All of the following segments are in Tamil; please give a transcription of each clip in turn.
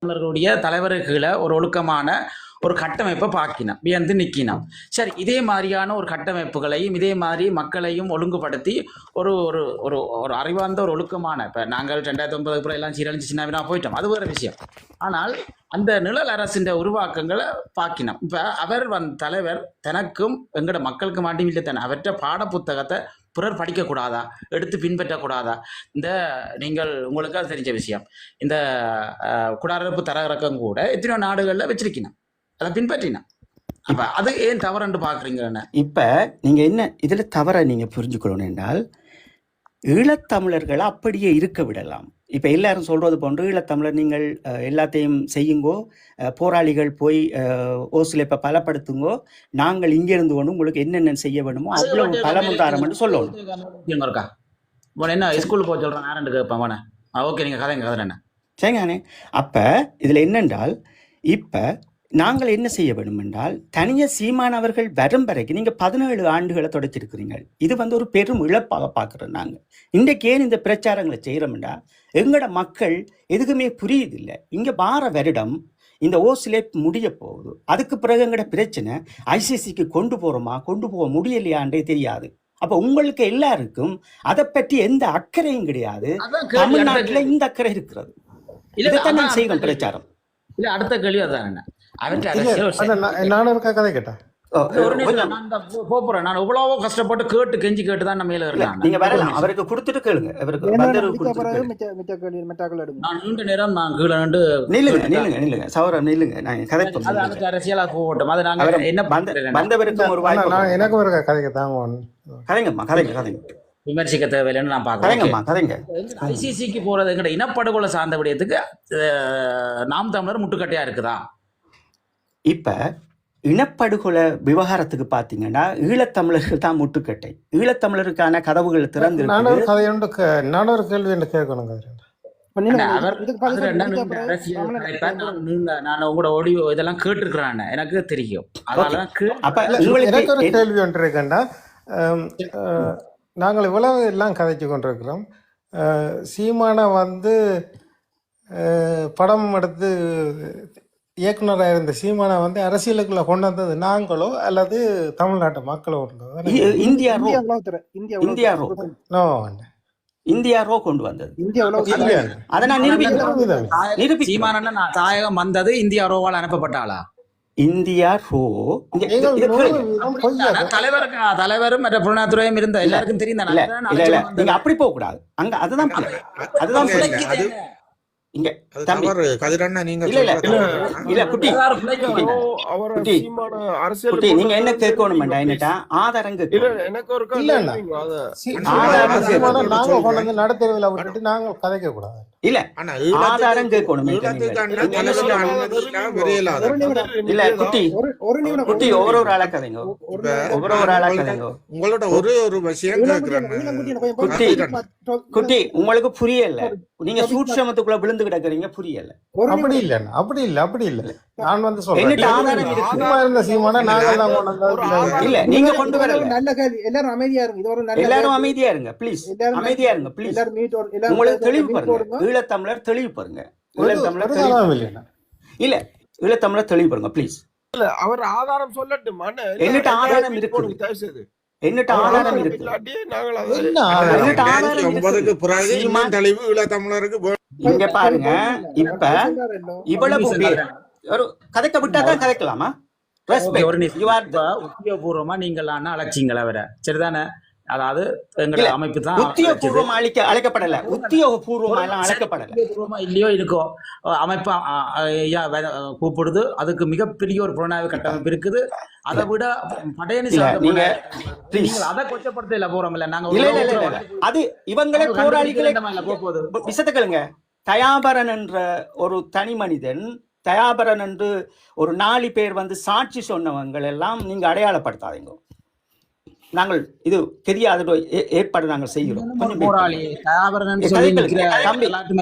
தமிழர்களுடைய தலைவர்களை ஒரு ஒழுக்கமான ஒரு கட்டமைப்பை பார்க்கினோம், வியந்து நிற்கினோம். சரி, இதே மாதிரியான ஒரு கட்டமைப்புகளையும் இதே மாதிரி மக்களையும் ஒழுங்குபடுத்தி ஒரு ஒரு ஒரு ஒரு அறிவார்ந்த ஒரு ஒழுக்கமான, இப்போ நாங்கள் 2009 எல்லாம் சீரழிஞ்சு சின்ன போயிட்டோம், அது வேறு விஷயம். ஆனால் அந்த நிழல் அரசின் உருவாக்கங்களை பார்க்கினோம். இப்போ அவர் தலைவர் தனக்கும் எங்கட மக்களுக்கு மாட்டி இல்லை தானே, அவற்றை பாட புத்தகத்தை பிறர் படிக்கக்கூடாதா, எடுத்து பின்பற்றக்கூடாதா? இந்த நீங்கள் உங்களுக்கு அது தெரிஞ்ச விஷயம், இந்த குடாரப்பு தரகரக்கம் கூட எத்தனையோ நாடுகளில் வச்சிருக்கணும், அதை பின்பற்றினா. அப்ப அது ஏன் தவறுன்னு பாக்குறீங்க? இப்ப நீங்க என்ன இதுல தவற நீங்க புரிஞ்சுக்கணும் என்றால், ஈழத்தமிழர்களை அப்படியே இருக்க விடலாம். இப்ப எல்லாரும் சொல்றது போன்று ஈழத்தமிழர் நீங்கள் எல்லாத்தையும் செய்யுங்கோ, போராளிகள் போய் ஓசில பலப்படுத்துங்கோ, நாங்கள் இங்க இருந்து கொண்டு உங்களுக்கு என்னென்ன செய்ய வேணுமோ அவ்வளவு பலமுந்தாரம் என்று சொல்லணும். என்ன ஸ்கூல் போக சொல்றேன் யாருன்னு கேட்பேன். ஓகே, நீங்க கதை என்ன சரிங்கண்ணே. அப்ப இதுல என்னென்றால், இப்ப நாங்கள் என்ன செய்ய வேண்டும் என்றால், தனிய சீமான் அவர்கள் வரும் வரைக்கும் நீங்க 17 ஆண்டுகளை தொடச்சிருக்கிறீங்க. இது ஒரு பெரும் இழப்பாக பார்க்கிறோம். நாங்க இன்றைக்கு ஏன் இந்த பிரச்சாரங்களை செய்யறோம்டா, எங்கட மக்கள் எதுக்குமே புரியுது இல்லை. இங்க வார வருடம் இந்த ஓசிலே முடிய போகுது. அதுக்கு பிறகு எங்கட பிரச்சனை ஐசிசிக்கு கொண்டு போறோமா, கொண்டு போக முடியலையான்றே தெரியாது. அப்ப உங்களுக்கு எல்லாருக்கும் அதை பற்றி எந்த அக்கறையும் கிடையாது. தமிழ்நாட்டுல இந்த அக்கறை இருக்கிறது. இதைத்தான் நான் செய்யறோம் பிரச்சாரம். இல்ல, அடுத்த கேள்வி அதான் என்ன, நானும் இருக்கா கதை கேட்டேன். நான் எவ்வளவோ கஷ்டப்பட்டு கேட்டு கெஞ்சி கேட்டுதான் நம்ம மேல இருக்காங்க. நீங்க வரலாம், அவருக்கு கொடுத்துட்டு கேளுங்க. அவருக்கு நான் நீண்ட நேரம் நான் கீழே நில்லுங்க சௌரம் நில்லுங்க. நான் கதை அரசியலா போகட்டும், அது நாங்க என்ன வந்தவருக்கும் ஒரு வாய்ப்பு. எனக்கு ஒரு கதைக்கு தாங்க கதைங்கம்மா, கதைங்க. விமர்சிக்க தேவையில்லைன்னு நான் பாக்குறேன். ஐசிசிக்கு போறது எங்கட இனப்படுகொலை சார்ந்த விடயத்துக்கு நாம் தமிழர் முட்டுக்கட்டையா இருக்குதா? இப்ப இனப்படுகொலை விவகாரத்துக்கு பாத்தீங்கன்னா ஈழத்தமிழர்கள் தான் முட்டுக்கட்டை. ஈழத்தமிழருக்கான கதவுகள் திறந்து. நானொரு கேள்வி என்று கேட்கணும். நான் உங்களோட ஆடியோ இதெல்லாம் கேட்டிருக்கிறேன், எனக்கு தெரியும். எனக்கு ஒரு கேள்வி ஒன்று இருக்கேன்டா. நாங்கள் இவ்வளவு எல்லாம் கதைச்சு கொண்டிருக்கிறோம். சீமானை படம் எடுத்து இயக்குனராக இருந்த சீமானை அரசியலுக்குள்ள கொண்டு வந்தது நாங்களோ அல்லது தமிழ்நாட்டு மக்களோ? இந்தியாரோ கொண்டு வந்தது. தாயகம் வந்தது இந்தியாரோவால் அனுப்பப்பட்டாளா? இந்தியா ரோ தலைவரும் மற்ற புலனாத்துறையும் இருந்த எல்லாருக்கும் தெரியும். நீங்க அப்படி போக கூடாது. அங்க அதுதான் இங்க நீங்க என்ன கேட்கணும் ஆதாரங்க நடத்தல விட்டுட்டு நாங்க கதைக்க கூடாது. இல்ல ஆதாரம் கேட்கணும். இல்ல குட்டி ஒவ்வொரு ஆளா கதைங்க, ஒவ்வொரு ஆளா கதைங்க. உங்களோட ஒரு விஷயம் குட்டி உங்களுக்கு புரியல. நீங்க சூட்சமத்துக்குள்ள விழுந்து கிடக்குறீங்க, புரியல. அப்படி இல்ல நான் சொல்றேன் ஆதாரம் இல்ல, நீங்க கொண்டு வரல. நல்ல கேள்வி. எல்லாரும் அமைதியா இருங்க. எல்லாரும் அமைதியா இருங்க ப்ளீஸ். அமைதியா இருங்க ப்ளீஸ். உங்களுக்கு தெளிவு பாருங்க. ஈழத்தமிழர் தெளிவு பாருங்க. ஈழத்தமிழர் இல்ல, ஈழத்தமிழர் தெளிவு பாருங்க ப்ளீஸ். அவர் ஆதாரம் சொல்லட்டும். என்னட்ட ஆதாரம் இருக்கு. என்னட்ட ஆதாரம் இருக்கு. இங்க பாருங்க. இப்ப இவ்வளவு பேர் ஒரு கதைக்க விட்டாதான் கதைக்கலாமா? உத்தியோகபூர்வமா நீங்கள் அழைச்சிங்களா வர சரிதானே? அதாவது எங்க அமைப்பு தான் உத்தியோகபூர்வமா அழைக்கப்படல. உத்தியோகபூர்வமா எல்லாம் அழைக்கப்படல. இல்லையோ இருக்கோ அமைப்பா கூப்பிடுது. அதுக்கு மிகப்பெரிய ஒரு புலனாய்வு கட்டமைப்பு இருக்குது. அதை விட படையணி நீங்க அதை கொச்சப்படுத்த இல்ல போறோம் இல்ல. நாங்க அது இவங்களே போராளிகளை விசத்துக்களுங்க. தயாபரன் என்ற ஒரு தனி மனிதன், தயாபரன் என்று ஒரு 4 பேர் சாட்சி சொன்னவங்க எல்லாம் நீங்க அடையாளப்படுத்தாதீங்க. நாங்கள் இது தெரியாத ஏற்பாடு நாங்கள் செய்கிறோம்.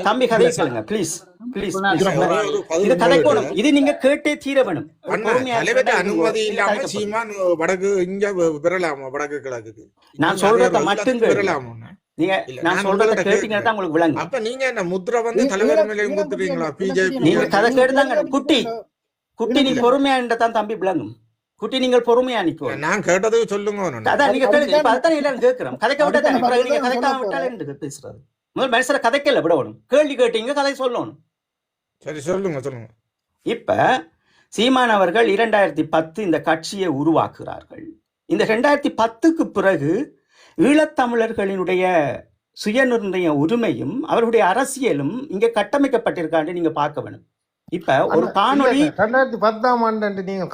தம்பி கதை சொல்லுங்க ப்ளீஸ். இது கதைக்கணும். இது நீங்க கேட்டே தீர வேணும். அனுமதி இல்லாம சீமான் வடக்கு இங்க பெறலாமா? வடக்கு கிழக்கு நான் சொல்றத மட்டும் நீங்க இல்ல, நான் நான் சொல்றத உங்கள்ட்ட கேட்டீங்கன்னா தான் உங்களுக்கு விளங்கும். அப்ப நீங்க என்ன முத்திரை வந்து தலைவர் மேலேயும் குத்துறீங்களா? பிஜேபி நீங்க கதை கேட்டுதாங்க குட்டி குட்டி நீங்க பொறுமையா தான் தம்பி விளங்கும். குட்டி நீங்கள் பொறுமையா நிக்கணும். நான் கேட்டது சொல்லுங்க. அதான் நீங்க கேளுங்க. இப்ப அதான் எல்லாரும் கேட்கிறோம். கதைக்க விட்டா தானே. அப்புறம் நீங்க கதைக்காம விட்டாலே என்ன பேசுறது? முதல் மனுஷரை கதைக்கல விடணும். கேள்வி கேட்டீங்க, கதை சொல்லணும். சரி, சொல்லுங்க. இப்ப சீமான் அவர்கள் 2010 இந்த கட்சியை உருவாக்குகிறார்கள். இந்த 2010க்கு பிறகு ஈழத்தமிழர்களினுடைய சுயநிர்ணய உரிமையும் அவருடைய அரசியலும் இங்க கட்டமைக்கப்பட்டிருக்கான்னு நீங்க பார்க்க வேணும். இப்ப ஒரு காணொளி 2010ஆம் ஆண்டு நீங்க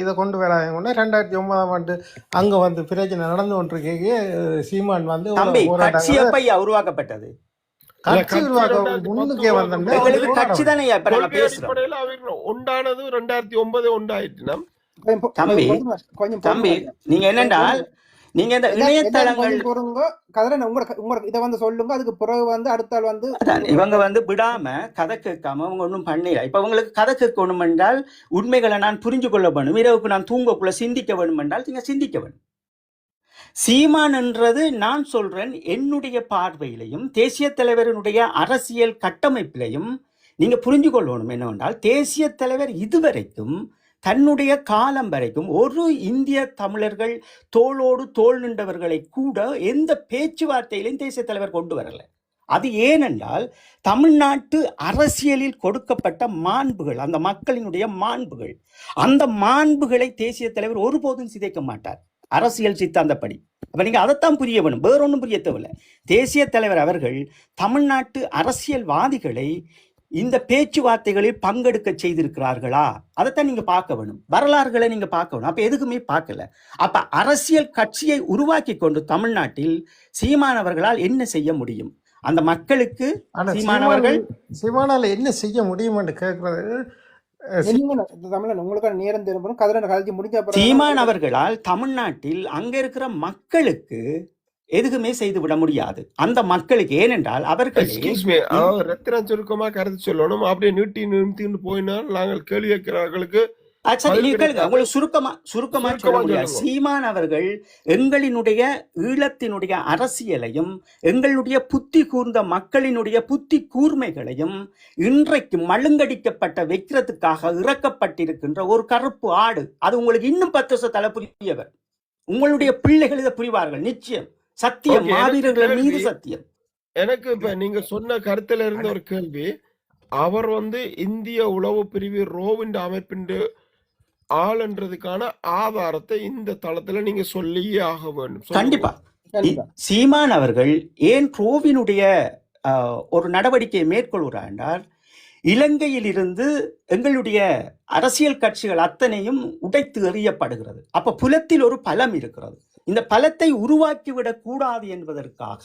இதை கொண்டு வராங்க. 2009ஆம் ஆண்டு அங்க வந்து பிரச்சனை நடந்து கொண்டிருக்கே சீமான் வந்து தம்பி கட்சி எப்ப உருவாக்கப்பட்டது? கட்சி முன்னுக்கே எங்களுக்கு கட்சி தானே இப்ப நாங்க பேசுறோம். உண்டானது 2009 உண்டாயிட்டு. தம்பி தம்பி நீங்க என்னென்றால் நீங்க இந்த இணையதளங்கள் இதை வந்து சொல்லுங்க. அதுக்கு பிறகு வந்து அடுத்த ஆள் வந்து இவங்க வந்து விடாம கதை கேட்காம அவங்க ஒன்றும் பண்ணல. இப்ப உங்களுக்கு கதை கேட்கணும் என்றால் உண்மைகளை நான் புரிஞ்சு கொள்ள வேணும். இரவுக்கு நான் தூங்கக்குள்ள சிந்திக்க வேணும் என்றால் நீங்க சிந்திக்க வேணும். சீமான் என்றது நான் சொல்றேன் என்னுடைய பார்வையிலையும் தேசிய தலைவரினுடைய அரசியல் கட்டமைப்பிலையும் நீங்க புரிஞ்சு கொள்ளணும் என்னவென்றால் தேசிய தலைவர் இதுவரைக்கும் தன்னுடைய காலம் வரைக்கும் ஒரு இந்திய தமிழர்கள் தோளோடு தோள் நின்றவர்களை கூட எந்த பேச்சுவார்த்தையிலையும் தேசிய தலைவர் கொண்டு வரல. அது ஏனென்றால் தமிழ்நாட்டு அரசியலில் கொடுக்கப்பட்ட மாண்புகள், அந்த மக்களினுடைய மாண்புகள், அந்த மாண்புகளை தேசிய தலைவர் ஒருபோதும் சிதைக்க மாட்டார் அரசியல் சித்தாந்தப்படி. அப்ப நீங்க அதைத்தான் புரிய வேணும், வேற ஒன்றும் புரிய தேவையில்லை. தேசிய தலைவர் அவர்கள் தமிழ்நாட்டு அரசியல்வாதிகளை இந்த பேச்சுவார்த்தைகளில் பங்கெடுக்க செய்திருக்கிறார்களா, அதைத்தான் நீங்க பார்க்க வேணும். வரலாறுகளை நீங்க பார்க்க வேணும். அப்ப எதுக்குமே பார்க்கல. அப்ப அரசியல் கட்சியை உருவாக்கி கொண்டு தமிழ்நாட்டில் சீமானவர்களால் என்ன செய்ய முடியும்? அந்த மக்களுக்கு சீமானால என்ன செய்ய முடியும் என்று கேட்கிறது. உங்களுக்கு நேரம் திரும்பணும். கதிரனை கழிச்சு முடிஞ்ச சீமான் அவர்களால் தமிழ்நாட்டில் அங்க இருக்கிற மக்களுக்கு எதுக்குமே செய்து விட முடியாது. அந்த மக்களுக்கு ஏனென்றால் அவர்கள் ரத்தினம் சுருக்கமா கருத்து சொல்லணும். அப்படியே நீட்டி போயினால் நாங்கள் கேள்வி கேட்கிறவர்களுக்கு உங்களுக்கு சுருக்கமா சொல்ல முடியாது. சீமான் அவர்கள் எங்களினுடைய ஈழத்தினுடைய அரசியலையும் எங்களுடைய புத்தி கூர்ந்த மக்களினுடைய புத்தி கூர்மைகளையும் இன்றைக்கு மழுங்கடிக்கப்பட்ட வைக்கிறதுக்காக இறக்கப்பட்டிருக்கின்ற ஒரு கருப்பு ஆடு. அது உங்களுக்கு இன்னும் 10 வருஷத்தால புரியவர். உங்களுடைய பிள்ளைகள் இதை புரிவார்கள் நிச்சயம். சத்தியம், மாவீரர்கள் மீது சத்தியம். எனக்கு இப்ப நீங்க சொன்ன கருத்துல இருந்த ஒரு கேள்வி, அவர் வந்து இந்திய உளவு பிரிவு ரோவின் அமைப்பின் ஆளுன்றதுக்கான ஆதாரத்தை இந்த தளத்துல நீங்க சொல்லியே ஆக வேண்டும். கண்டிப்பா சீமான் அவர்கள் ஏன் ரோவினுடைய ஒரு நடவடிக்கையை மேற்கொள்கிறார் என்றால், இலங்கையில் இருந்து எங்களுடைய அரசியல் கட்சிகள் அத்தனையும் உடைத்து எறியப்படுகிறது. அப்ப புலத்தில் ஒரு பலம் இருக்கிறது. இந்த பலத்தை உருவாக்கிவிடக் கூடாது என்பதற்காக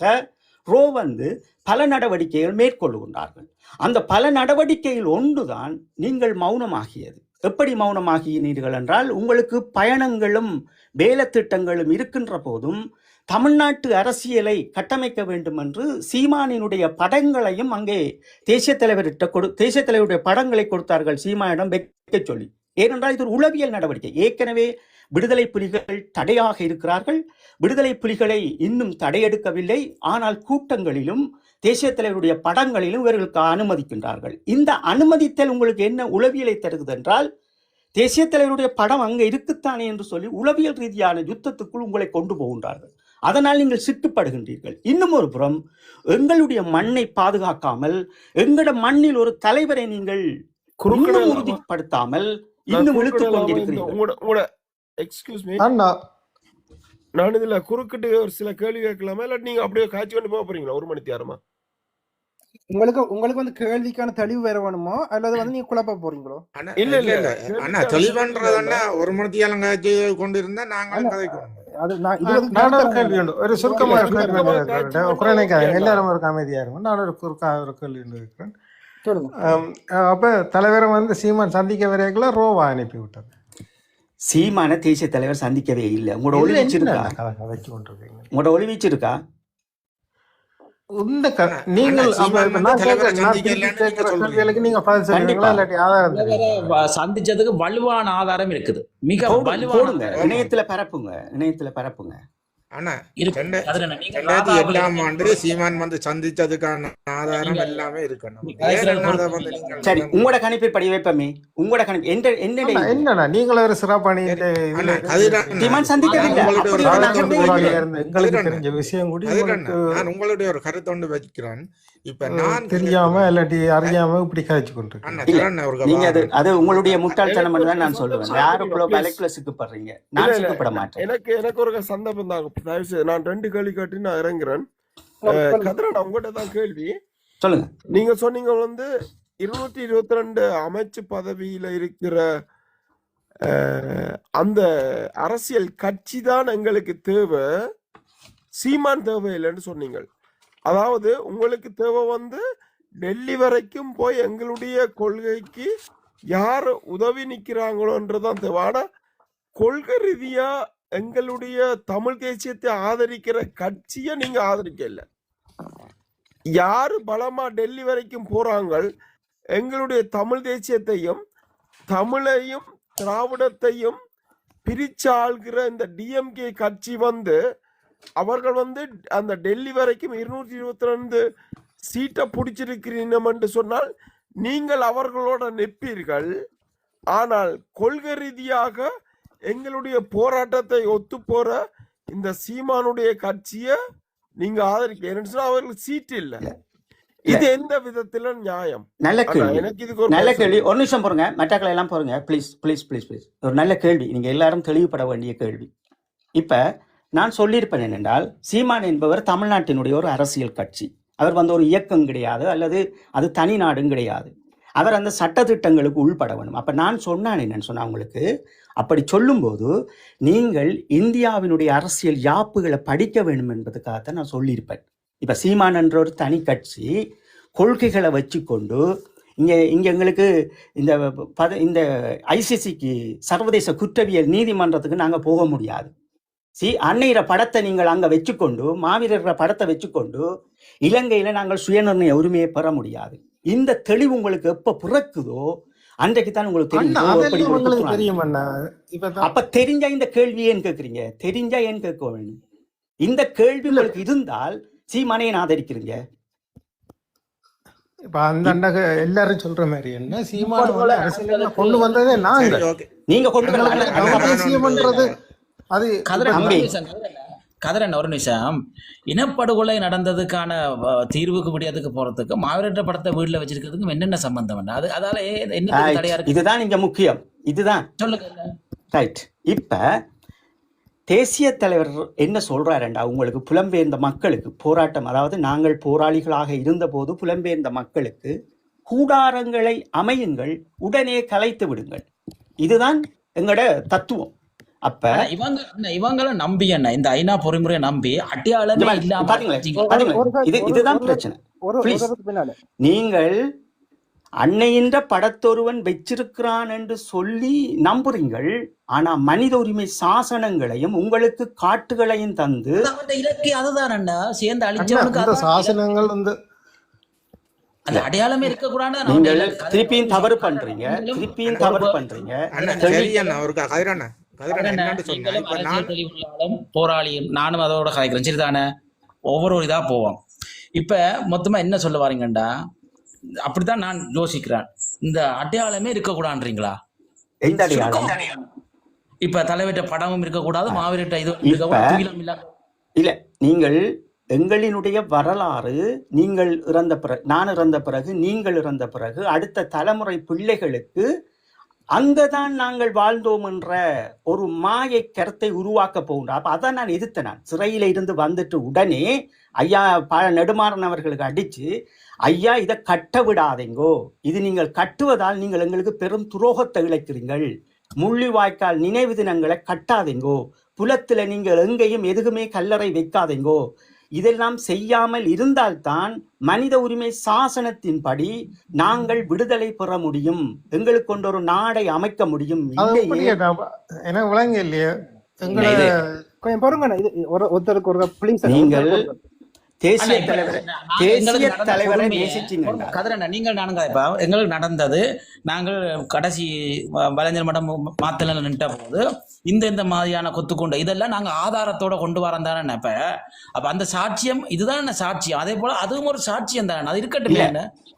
ரோ வந்து பல நடவடிக்கைகள் மேற்கொள்ளுகின்றார்கள். அந்த பல நடவடிக்கையில் ஒன்றுதான் நீங்கள் மௌனமாகியது. எப்படி மௌனமாகினீர்கள் என்றால், உங்களுக்கு பயணங்களும் வேலை திட்டங்களும் இருக்கின்ற போதும் தமிழ்நாட்டு அரசியலை கட்டமைக்க வேண்டும் என்று சீமானினுடைய படங்களையும் அங்கே தேசிய தலைவருடைய படங்களை கொடுத்தார்கள் சீமானிடம் வைக்க சொல்லி. ஏனென்றால் இது ஒரு உளவியல் நடவடிக்கை. ஏற்கனவே விடுதலை புலிகள் தடையாக இருக்கிறார்கள். விடுதலை புலிகளை இன்னும் தடையெடுக்கவில்லை. ஆனால் கூட்டங்களிலும் தேசிய தலைவருடைய படங்களிலும் இவர்களுக்கு அனுமதிக்கின்றார்கள். இந்த அனுமதித்தல் உங்களுக்கு என்ன உளவியலை தருகிறது என்றால், தேசிய தலைவருடைய படம் அங்கே இருக்குத்தானே என்று சொல்லி உளவியல் ரீதியான யுத்தத்துக்குள் உங்களை கொண்டு போகின்றார்கள். அதனால் நீங்கள் சிட்டுப்படுகின்றீர்கள். இன்னும் ஒரு புறம் எங்களுடைய மண்ணை பாதுகாக்காமல், எங்களோட மண்ணில் ஒரு தலைவரை நீங்கள் உறுதிப்படுத்தாமல் இன்னும் இழுத்துக் கொண்டிருக்கிறீர்கள். எக்ஸ்கியூஸ் மீ, நான் இதுல குறுக்கிட்டு ஒரு சில கேள்வி கேட்கலாமா, இல்ல நீங்க அப்படியே காட்சி கொண்டு போக போறீங்களா 1 மணி நேரமா? உங்களுக்கு வந்து கேள்விக்கான தெளிவு வேற வேணுமோ அல்லது வந்து நீங்க குழப்ப போறீங்களோ? இல்ல அண்ணா, தெளிவுன்றதுன்னா 1 மணி நேரம் காட்சி கொண்டு இருந்தா நாங்களும் கதைக்கணும். ஒரு சுருக்கமான கேள்வி எல்லாரும் ஒரு அமைதியா இருக்கும். நான் ஒரு கேள்வி இருக்கிறேன். அப்ப தலைவரை வந்து சீமான் சந்திக்க வரைக்குள்ள ரோவா அனுப்பி விட்டது. சீமான தேசிய தலைவர் சந்திக்கவே இல்லை. உங்களோட ஒளிவீச்சிருக்கா? சந்திச்சதுக்கு வலுவான ஆதாரம் இருக்குது. மிக போடுங்க, இணையத்துல பரப்புங்க. ஆனா இருக்கு. ரெண்டு- கதிரண்ணா, நீங்க 2008ஆம் ஆண்டு ராதாபுரம் சீமான் வந்து சந்திச்சதுக்கான ஆதாரம் நீங்க- எல்லாமே இருக்கணும். நீங்க ஏன் கதிரண்ணா என்ன அதை பொறுப்பு வந்து இல்லை. நீங்கள் சரி நம்ப- உங்களோட கணிப்பை வைப்பமே உங்களோட கணிப்பு அண்ணா, என்னண்ணா நீங்களும் ஒரு சிறப்பான அண்ணா, கதிரண்ணா, சீமான் சந்திக்கவில்லை. நான் உங்களுடைய ஒரு அப்படி ஒரு கருத்து கருத்து ஒன்று இல்லை. வைக்கிறேன். எங்களுக்கு கதிரண்ணா, தெரிஞ்ச விஷயம் கூட கதிரண்ணா, உங்களுக்கு நான் உங்களுடைய ஒரு கருத்து ஒன்று வைக்கிறேன். இப்ப நான் தெரியாம இல்லாட்டி அறியாம இப்படி கழிச்சு கொண்டு அண்ணா, இல்ல, தரண்ணா, ஒரு நீங்க அது கவனம். அது உங்களுடைய முட்டாள்தனம் தான் நான் எனக்கு சொல்லுவேன். ஒரு யாருக்குள்ள please. பலைக்குள்ள சிக்கப்படுறீங்க, நான் இல்ல, இல்ல. சிக்கப்பட மாட்டேன். எனக்கு ஒரு சந்தர்ப்பம் தாங்க. தயவு செய்து நான் 2 கேள்வி கேட்டு நான் இறங்குறேன். கதிரண்ணா, உங்கள்கிட்ட தான் கேள்வி. சொல்லுங்க. நீங்க சொன்னீங்க வந்து 222 அமைச்சு பதவியில இருக்கிற அந்த அரசியல் கட்சி தான் எங்களுக்கு தேவை, சீமான் தேவை இல்லைன்னு சொன்னீங்க. அதாவது உங்களுக்கு தேவை வந்து டெல்லி வரைக்கும் போய் எங்களுடைய கொள்கைக்கு யார் உதவி நிற்கிறாங்களோன்றதான் தேவை. ஆனா கொள்கை ரீதியா எங்களுடைய தமிழ் தேசியத்தை ஆதரிக்கிற கட்சியை நீங்க ஆதரிக்க இல்லை. யாரு பலமா டெல்லி வரைக்கும் போறாங்க, எங்களுடைய தமிழ் தேசியத்தையும் தமிழையும் திராவிடத்தையும் பிரிச்சு ஆள்கிற இந்த டிஎம்கே கட்சி வந்து அவர்கள் வந்து அந்த டெல்லி வரைக்கும் 222 சீட்டை பிடிச்சிருக்கிறீங்க என்று சொன்னால் நீங்கள் அவர்களோட நிற்பீர்கள். ஆனால் கொள்கை ரீதியாக எங்களுடைய போராட்டத்தை ஒத்து போற இந்த சீமானுடைய கட்சியை நீங்க ஆதரிக்க அவர்களுக்கு சீட்டு இல்ல. இது எந்த விதத்துல நியாயம்? நல்ல கேள்வி, எனக்கு இதுக்கு ஒரு நல்ல கேள்வி. ஒரு நிமிஷம் போறங்க, மெட்டாக்களை எல்லாம் போறங்க. Please please please please. ஒரு நல்ல கேள்வி, நீங்க எல்லாரும் தெளிவுபட வேண்டிய கேள்வி. இப்ப நான் சொல்லியிருப்பேன் என்னென்றால், சீமான் என்பவர் தமிழ்நாட்டினுடைய ஒரு அரசியல் கட்சி. அவர் வந்து ஒரு இயக்கம் கிடையாது, அல்லது அது தனி நாடும் கிடையாது. அவர் அந்த சட்டத்திட்டங்களுக்கு உள்பட வேணும். அப்ப நான் சொன்னான் என்னன்னு சொன்னா, உங்களுக்கு அப்படி சொல்லும்போது நீங்கள் இந்தியாவினுடைய அரசியல் யாப்புகளை படிக்க வேண்டும் என்பதுக்காகத்தான் நான் சொல்லியிருப்பேன். இப்ப சீமான் என்ற ஒரு தனி கட்சி கொள்கைகளை வச்சுக்கொண்டு இங்க எங்களுக்கு இந்த ஐசிசிக்கு சர்வதேச குற்றவியல் நீதிமன்றத்துக்கு நாங்க போக முடியாது. அன்னையிற படத்தை நீங்கள் அங்க வச்சுக்கொண்டு, மாவீரர் படத்தை வச்சுக்கொண்டு இலங்கையில நாங்கள் சுயநிர்ணய உரிமையை பெற முடியாது. இந்த தெளிவு உங்களுக்கு எப்ப பிறக்குதோ அன்றைக்கு தான் உங்களுக்கு தெரியும். தெரியும் அண்ணா. அப்ப தெரிஞ்சா இந்த கேள்வி ஏன் கேட்கறீங்க? தெரிஞ்சா ஏன் கேட்க வேண்டும்? இந்த கேள்வி உங்களுக்கு இருந்தால் சீமானையை ஆதரிக்கிறீங்க. இப்ப அந்த எல்லாரும் சொல்ற மாதிரி என்ன சீமான அரசியல் கொண்டு வந்ததே நாங்க. சரி, ஓகே. நீங்க கொண்டு தேசியம்ன்றது அது கதிரன் ஒரு நிமிஷம். இனப்படுகொலை நடந்ததுக்கான தீர்வுக்கு முடியாதுக்கு போறதுக்கு மாவீரர் படத்தை வீட்டுல வச்சிருக்கிறதுக்கும் என்னென்ன சம்பந்தம்? அது அதால என்ன தடையா இருக்கு? இதுதான் இங்க முக்கியம். இதுதான் சொல்லுங்க. ரைட். இப்ப தேசிய தலைவர் என்ன சொல்றாருண்டா, உங்களுக்கு புலம்பெயர்ந்த மக்களுக்கு போராட்டம், அதாவது நாங்கள் போராளிகளாக இருந்த போது புலம்பெயர்ந்த மக்களுக்கு கூடாரங்களை அமையுங்கள், உடனே கலைத்து விடுங்கள். இதுதான் எங்களோட தத்துவம். அப்ப இவங்களை நம்பி என்ன இந்த ஐநா பொறிமுறையை நம்பி அட்டியாளமே இல்லாம இதுதான் பிரச்சனை. நீங்கள் அன்னையின்ற படத்தொருவன் வச்சிருக்கிறான் என்று சொல்லி நம்புறீங்கள். ஆனா மனித உரிமை சாசனங்களையும் உங்களுக்கு காட்டுகளையும் தந்து இலக்கிய அதுதான் அண்ணா சேர்ந்து அழிச்சவனுக்கு சாசனங்கள் வந்து அந்த அடையாளமே இருக்க கூடாது. நீங்கள் திருப்பியும் தவறு பண்றீங்க, திருப்பியும் தவறு பண்றீங்க. போராளியும் நானும் அதோட கதைக்கிறேன். சரிதானே? ஒவ்வொரு இதா போவோம். இப்ப மொத்தமா என்ன சொல்ல வாரீங்கண்டா, அப்படித்தான் நான் யோசிக்கிறேன். இந்த அடையாளமே இருக்கக்கூடாதுன்றீங்களா? எந்த அடையாளம்? இப்ப தலைவர்கிட்ட படமும் இருக்கக்கூடாது, மாவீரர்கிட்ட இது இல்ல. நீங்கள் எங்களினுடைய வரலாறு, நீங்கள் இறந்த பிறகு, நான் இறந்த பிறகு, நீங்கள் இறந்த பிறகு அடுத்த தலைமுறை பிள்ளைகளுக்கு அங்கதான் நாங்கள் வாழ்ந்தோம் என்ற ஒரு மாயை கருத்தை உருவாக்க போகின்றோம். அப்ப அதான் நான் எதிர்த்தேன். நான் சிறையில இருந்து வந்துட்டு உடனே ஐயா நெடுமாறன் அவர்களுக்கு அடிச்சு, ஐயா இதை கட்ட விடாதீங்கோ, இது நீங்கள் கட்டுவதால் நீங்கள் எங்களுக்கு பெரும் துரோகத்தை இழைக்கிறீர்கள், முள்ளிவாய்க்கால் நினைவு தினங்களை கட்டாதீங்கோ, புலத்துல நீங்கள் எங்கேயும் எதுவுமே கல்லறை வைக்காதீங்கோ, இதெல்லாம் செய்யாமல் இருந்தால்தான் மனித உரிமை சாசனத்தின்படி நாங்கள் விடுதலை பெற முடியும், எங்களுக்கு கொண்ட ஒரு நாடை அமைக்க முடியும். இல்லையே நீங்கள் தேசிய இப்ப தலைவரை எங்களுக்கு தேசிய நடந்த தலைவரை கொடுமையை நேசிச்சிங்கன்னா கதிரண்ணா நீங்கள் நானும் கதைப்பா எங்களுக்கு நடந்தது. நாங்கள் கடைசி வலைஞர் மடம் மாத்தல நின்ற போது இந்த மாதிரியான கொத்துக்கொண்டு இதெல்லாம் நாங்கள் ஆதாரத்தோட கொண்டு வரோம் தானே நினைப்ப. அப்ப அந்த சாட்சியம் இதுதான் சாட்சியம். அதே போல அதுவும் ஒரு சாட்சியம் தானே, அது இருக்கட்டும்.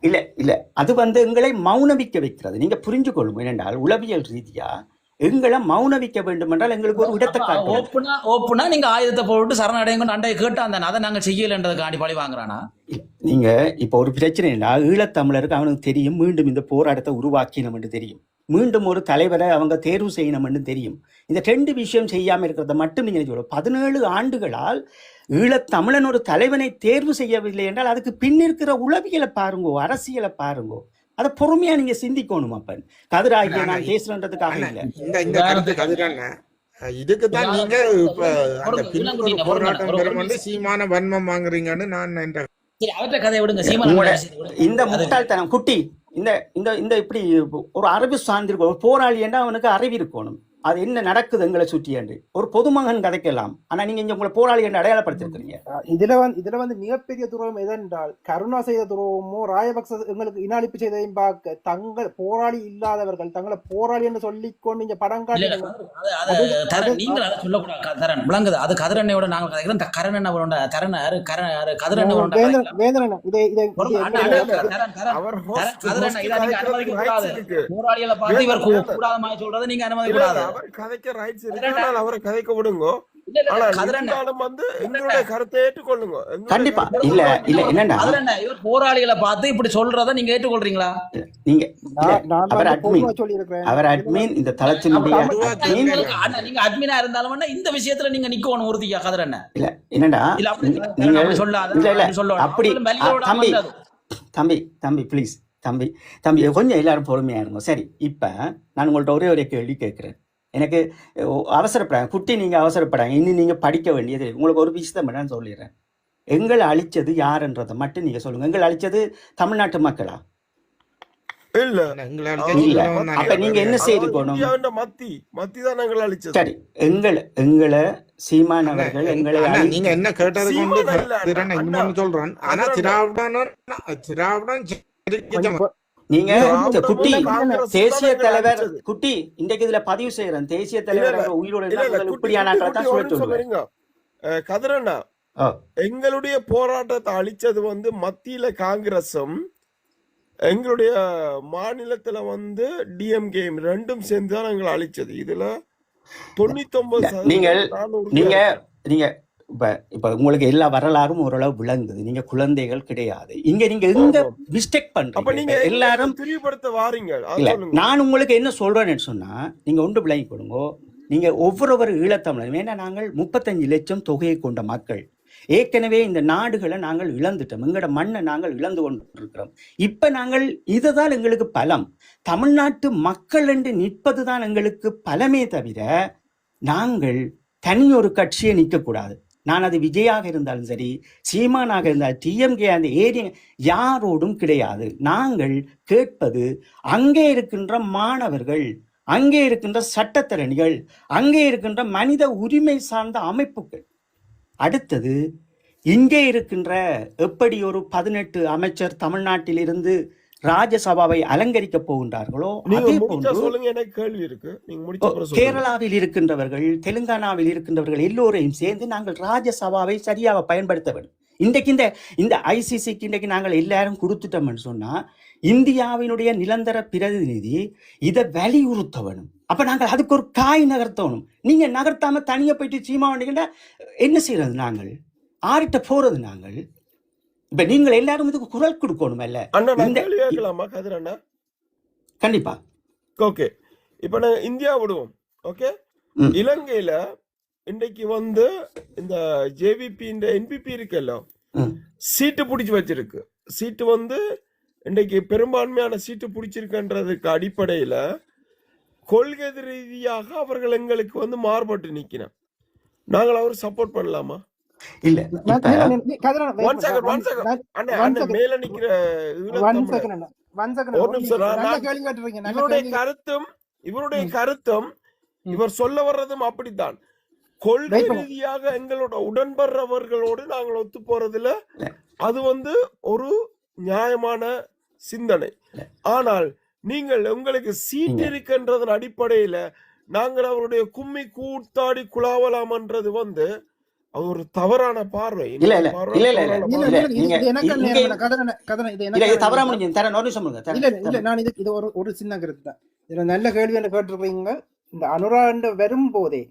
இல்ல இல்ல அது எங்களை மௌனவிக்க வைக்கிறது. நீங்க புரிஞ்சு கொள்ளும் என்னென்றால் உளவியல் ரீதியா எங்களை மௌனவிக்க வேண்டும் என்றால் எங்களுக்கு ஒரு இடத்தை காட்டணும். ஓப்பனா நீங்க ஆயுதத்தை போட்டு சரணடைங்க அண்டையை கேட்டான் தானே, அதை நாங்க செய்யலன்றதுக்காண்டி பழி வாங்குறானா? நீங்க இப்ப ஒரு பிரச்சனை இல்லை, ஈழத்தமிழருக்கு அவனுக்கு தெரியும் மீண்டும் இந்த போராட்டத்தை உருவாக்கினோம் என்று தெரியும், மீண்டும் ஒரு தலைவரை அவங்க தேர்வு செய்யணும்னு தெரியும். இந்த 2 விஷயம் செய்யாம இருக்கிறத மட்டும் நீங்க சொல்ல 17 ஆண்டுகளால் ஈழத்தமிழன் ஒரு தலைவனை தேர்வு செய்யவில்லை என்றால் அதுக்கு பின்னிருக்கிற உளவியலை பாருங்கோ, அரசியலை பாருங்கோ. அதை பொறுமையா நீங்க சிந்திக்கணும். அப்ப கதிராகிய நான் பேசுறதுக்காக இல்ல, இந்த கருத்து கதிரண்ண இதுக்குதான் நீங்க இப்ப அந்த பின்னொரு போராட்டம் பெறும் வந்து சீமான வன்மம் வாங்குறீங்கன்னு நான் அவற்றை கதையை விடுங்க. சீமான இந்த முட்டாள்தனம் குட்டி இந்த இந்த இந்த இப்படி ஒரு அறிவு சார்ந்திருக்கும். ஒரு போராளி என்றா அவனுக்கு அறிவு இருக்கணும், அது என்ன நடக்குது எங்களை சுற்றி என்று ஒரு பொதுமகன் கதைக்கலாம். ஆனா நீங்க இங்க உங்களை போராளி என்று அடையாளப்படுத்திருக்கிறீங்க. இதுல வந்து மிகப்பெரிய துரோகம் எதென்றால் கருணா செய்த துரோகமோ ராயபக்ச எங்களுக்கு இனாளிப்பு செய்ததையும் பார்க்க தங்கள் போராளி இல்லாதவர்கள் தங்களை போராளி என்று சொல்லிக்கொண்டு இங்க படம் காட்டி நீங்கள் அதை சொல்லக்கூடாது. தரன் விளங்குது, அது கதிரண்ணையோட நாங்கள் கதைக்கிறோம். கரணனோட தரன் கதிரண்ணோட வேந்தன போராளிகளை பார்த்து இவர் கூடாத மாதிரி சொல்றதை நீங்க அனுமதி கூடாது. அவர் கதைக்க ரைட்ஸ் இருக்கு, அவரை கதைக்க விடுங்க. கருத்தை ஏற்றுக்கொள்ளுங்க. கண்டிப்பா இல்ல இல்ல என்னன்னா இவர் போராளிகளை பார்த்து இப்படி சொல்றதை நீங்க ஏற்றுக்கொள்றீங்களா? நீங்க அவர் அட்மின் இந்த தளத்தினுடைய நீங்க அட்மினா இருந்தாலும் இந்த விஷயத்துல நீங்க நிக்கணும் உறுதியா கதிரண்ண. இல்ல என்னடா நீங்க சொல்லாத அப்படி தம்பி தம்பி ப்ளீஸ் தம்பி கொஞ்சம் எல்லாரும் பொறுமையா இருங்க. சரி, இப்ப நான் உங்கள்ட்ட ஒரே கேள்வி கேட்கிறேன். எனக்கு அவசரப்படாங்க குட்டி, நீங்க அவசரப்படாங்க, இன்னும் நீங்க படிக்க வேண்டியது. உங்களுக்கு ஒரு விஷயத்தை மட்டும் நான் சொல்லிடுறேன். எங்களை அழிச்சது யாருன்றதை மட்டும் நீங்க சொல்லுங்க. எங்களை அழிச்சது தமிழ்நாட்டு மக்களா? இல்ல. அப்ப நீங்க என்ன செய்திருக்கணும்? சரி, எங்களை சீமான் அவர்கள் எங்களை நீங்க என்ன கேட்டது கொண்டு சொல்றேன். ஆனா திராவிடன் நீங்க குட்டி தேசிய தலைவர் குட்டி இன்றைக்கு இதுல பதிவு செய்யறேன். தேசிய தலைவர் உயிரோட இப்படியான கதிரண்ணா எங்களுடைய போராட்டத்தை அழிச்சது வந்து மத்தியில காங்கிரசும் எங்களுடைய மாநிலத்துல வந்து டிஎம்கே ரெண்டும் சேர்ந்துதான் எங்களை அழிச்சது. இதுல 99% நீங்க இப்ப உங்களுக்கு எல்லா வரலாறும் ஓரளவு விளங்குது. நீங்க குழந்தைகள் கிடையாது. இங்க நீங்க எங்க மிஸ்டேக் பண்றீங்க? எல்லாரும் தெளிவுபடுத்த வாரீங்க. நான் உங்களுக்கு என்ன சொல்றேன்னு சொன்னா நீங்க ஒன்று விளங்கி கொடுங்க. நீங்க ஒவ்வொரு ஈழத்தமிழரும், ஏன்னா நாங்கள் 35 லட்சம் தொகையை கொண்ட மக்கள். ஏற்கனவே இந்த நாடுகளை நாங்கள் இழந்துட்டோம், எங்களோட மண்ணை நாங்கள் இழந்து கொண்டிருக்கிறோம். இப்ப நாங்கள் இதுதான் எங்களுக்கு பலம். தமிழ்நாட்டு மக்கள் என்று நிற்பதுதான் எங்களுக்கு பலமே தவிர நாங்கள் தனி ஒரு கட்சியை நிற்கக்கூடாது. நான் அது விஜயாக இருந்தாலும் சரி, சீமானாக இருந்தால் டிஎம்கே அந்த ஏரியா யாரோடும் கிடையாது. நாங்கள் கேட்பது அங்கே இருக்கின்ற மாணவர்கள், அங்கே இருக்கின்ற சட்டத்தரணிகள், அங்கே இருக்கின்ற மனித உரிமை சார்ந்த அமைப்புகள். அடுத்தது இங்கே இருக்கின்ற எப்படி ஒரு 18 அமைச்சர் தமிழ்நாட்டில் இருந்து ராஜ்யசபாவை அலங்கரிக்க போகின்றார்களோ அதே போன்று கேரளாவில் இருக்கின்றவர்கள், தெலுங்கானாவில் இருக்கின்றவர்கள் எல்லோரையும் சேர்ந்து நாங்கள் ராஜ்யசபாவை சரியாக பயன்படுத்த வேண்டும். இன்றைக்கு இந்த ஐசிசிக்கு இன்றைக்கு நாங்கள் எல்லாரும் கொடுத்துட்டோம்னு சொன்னா இந்தியாவினுடைய நிரந்தர பிரதிநிதி இதை வலியுறுத்த வேணும். அப்ப நாங்கள் அதுக்கு ஒரு காய் நகர்த்தணும். நீங்க நகர்த்தாம தனியா போயிட்டு சீமா வண்டிக்கிட்ட என்ன செய்யறது? நாங்கள் ஆறிட்ட போறது. நாங்கள் இப்ப நீங்கள் எல்லாரும் இதுக்கு குரல் கொடுக்கணும். இல்ல கண்டிப்பா. ஓகே, இப்ப நாங்க இந்தியா விடுவோம். ஓகே, இலங்கையில இன்றைக்கு வந்து இந்த ஜேவிபி இந்த என்பிபி இருக்குல்ல, சீட்டு பிடிச்சு வச்சிருக்கு. சீட்டு வந்து இன்றைக்கு பெரும்பான்மையான சீட்டு பிடிச்சிருக்குன்றதுக்கு அடிப்படையில கொள்கை ரீதியாக அவர்கள் எங்களுக்கு வந்து மாறுபட்டு நிக்கணும். நாங்கள் அவரை சப்போர்ட் பண்ணலாமா? இல்ல இவருடைய கருத்தும் இவர் சொல்ல வர்றதும் அப்படித்தான். கொள்கை Wait பண்ணு. ரீதியாக எங்களோட உடன்படுறவர்களோடு நாங்கள் ஒத்து போறதுல அது ஒரு நியாயமான சிந்தனை. ஆனால் நீங்கள் உங்களுக்கு சீட் இருக்கின்றதன் அடிப்படையில நாங்கள் அவருடைய கும்மி கூத்தாடி குழாவலாம்ன்றது அது ஒரு தவறான பார்வை. இல்ல இல்ல பார்வை இல்ல இல்ல தவறான இல்ல பார்வை. இது நீங்க எனக்கு இங்க நேரம் கதனை இது இல்ல இது எனக்கு தவறா முடிஞ்சு தரேன் ஒரு நிமிஷம் சொல்லுங்க இல்ல இல்ல நான் இது ஒரு சின்ன கருத்து தான். இதுல நல்ல கேள்வி என்ன கேட்டிருக்கீங்க. இந்த அனுராண்ட வரும்போதே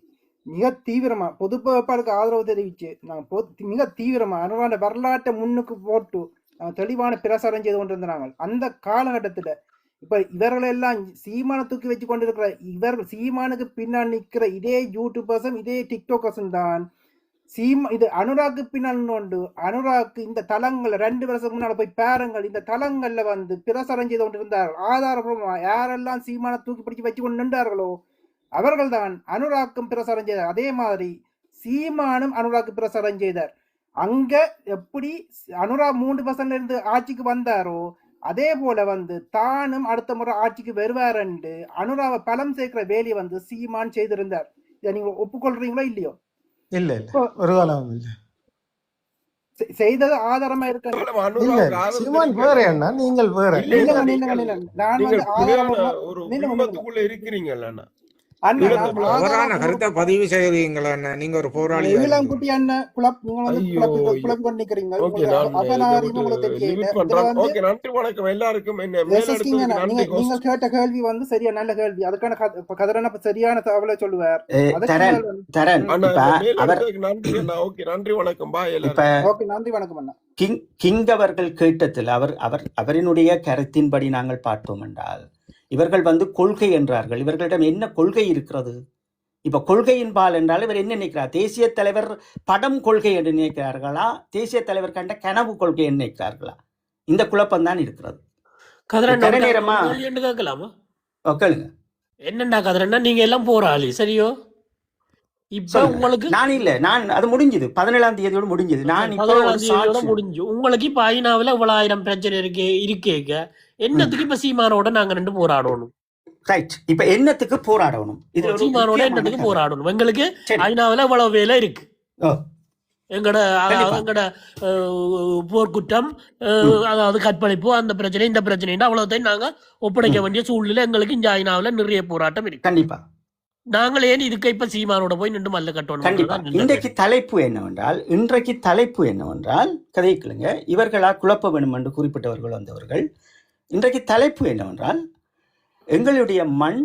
மிக தீவிரமா பொது வேட்பாளருக்கு ஆதரவு தெரிவிச்சு நாங்க மிக தீவிரமா அனுராண்ட வரலாற்றை முன்னுக்கு போட்டு தெளிவான பிரசாரம் செய்து கொண்டிருந்தாங்க. அந்த காலகட்டத்துல இப்ப இவர்களெல்லாம் சீமான தூக்கி வச்சு கொண்டிருக்கிற இவர்கள் சீமானுக்கு பின்னால் நிற்கிற இதே யூடியூபர்ஸும் இதே டிக்டாக்கர்ஸும் தான் இது அனுராக்கு பின்னால் உண்டு. அனுராக்கு இந்த தளங்கள்ல 2 வருஷத்துக்கு முன்னால போய் பாருங்கள், இந்த தளங்கள்ல பிரசாரம் செய்து கொண்டிருந்தார்கள். ஆதாரபூர்வமா யாரெல்லாம் சீமான தூக்கி பிடிச்சு வச்சு கொண்டு நின்றார்களோ அவர்கள் தான் அனுராக்கும் பிரசாரம் செய்தார். அதே மாதிரி சீமானும் அனுராக்கு பிரசாரம் செய்தார். அங்க எப்படி அனுரா 3% இருந்து ஆட்சிக்கு வந்தாரோ அதே போல தானும் அடுத்த முறை ஆட்சிக்கு வருவார் என்று அனுராவை பலம் சேர்க்கிற வேலையை சீமான் செய்திருந்தார். இதை நீங்க ஒப்புக்கொள்றீங்களோ இல்லையோ? இல்ல இல்ல ஒரு காலம் இல்ல செய்தது ஆதாரமா இருக்க. இல்ல சீமான் வேற என்ன நீங்கள் வேற நான் ஒரு குடும்பத்துக்குள்ள இருக்கிறீங்கல்ல தவறான கருத்தை பதிவு செய்கிறீங்களா? நீங்க ஒரு போராளி குட்டி அண்ணன் குழப்பம் கொண்டு நிக்கிறீங்க. நன்றி வணக்கம் எல்லாருக்கும். நீங்க கேட்ட கேள்வி சரியா நல்ல கேள்வி. அதுக்கான கதிரன சரியான தகவலை சொல்லுவார். நன்றி வணக்கம். நன்றி வணக்கம் அண்ணா. கிங் அவர்கள் கேட்டதில் அவரினுடைய கருத்தின்படி நாங்கள் பார்த்தோம் என்றால் இவர்கள் கொள்கை என்றார்கள். இவர்களிடம் என்ன கொள்கை இருக்கிறது? இப்ப கொள்கையின்பால் என்றால் இவர் என்ன நினைக்கிறார்? தேசிய தலைவர் படம் கொள்கை என்று நினைக்கிறார்களா? தேசிய தலைவர் கண்ட கனவு கொள்கை என்று நினைக்கிறார்களா? இந்த குழப்பம் தான் இருக்கிறது. நேரமா கேட்கலாமா? கேளுங்க. என்னண்டா கதிரண்ணா, நீங்க எல்லாம் போராளி சரியோ? இப்ப உங்களுக்கு நான் அது முடிஞ்சது 17ஆம் தேதியோடு முடிஞ்சது. நான் இப்ப முடிஞ்சு உங்களுக்கு இப்ப ஐநாவில இவ்வளவு 1000 பிரச்சனை இருக்கேக்க என்னத்துக்கு இப்ப சீமானோட நாங்க 2 போராடணும்? ரைட். இப்ப என்னத்துக்கு போராடணும்? சீமானோட என்னத்துக்கு போராடணும்? எங்களுக்கு ஐநாவில இவ்வளவு வேலை இருக்கு. எங்கட போர்க்குற்றம், அதாவது கற்பழிப்பு, அந்த பிரச்சனை இந்த பிரச்சனை அவ்வளவுத்தையும் நாங்க ஒப்படைக்க வேண்டிய சூழ்நிலை எங்களுக்கு இந்த ஐநாவில நிறைய போராட்டம் இருக்கு. கண்டிப்பா. நாங்கள் ஏன் இதுக்கு இப்ப சீமானோட போய் நின்று மல்ல கட்டணும்? கண்டிப்பா. இன்றைக்கு தலைப்பு என்னவென்றால் கதைக்குள்ளுங்க இவர்களா குழப்ப வேணும் என்று குறிப்பிட்டவர்கள் வந்தவர்கள். இன்றைக்கு தலைப்பு என்னவென்றால் எங்களுடைய மண்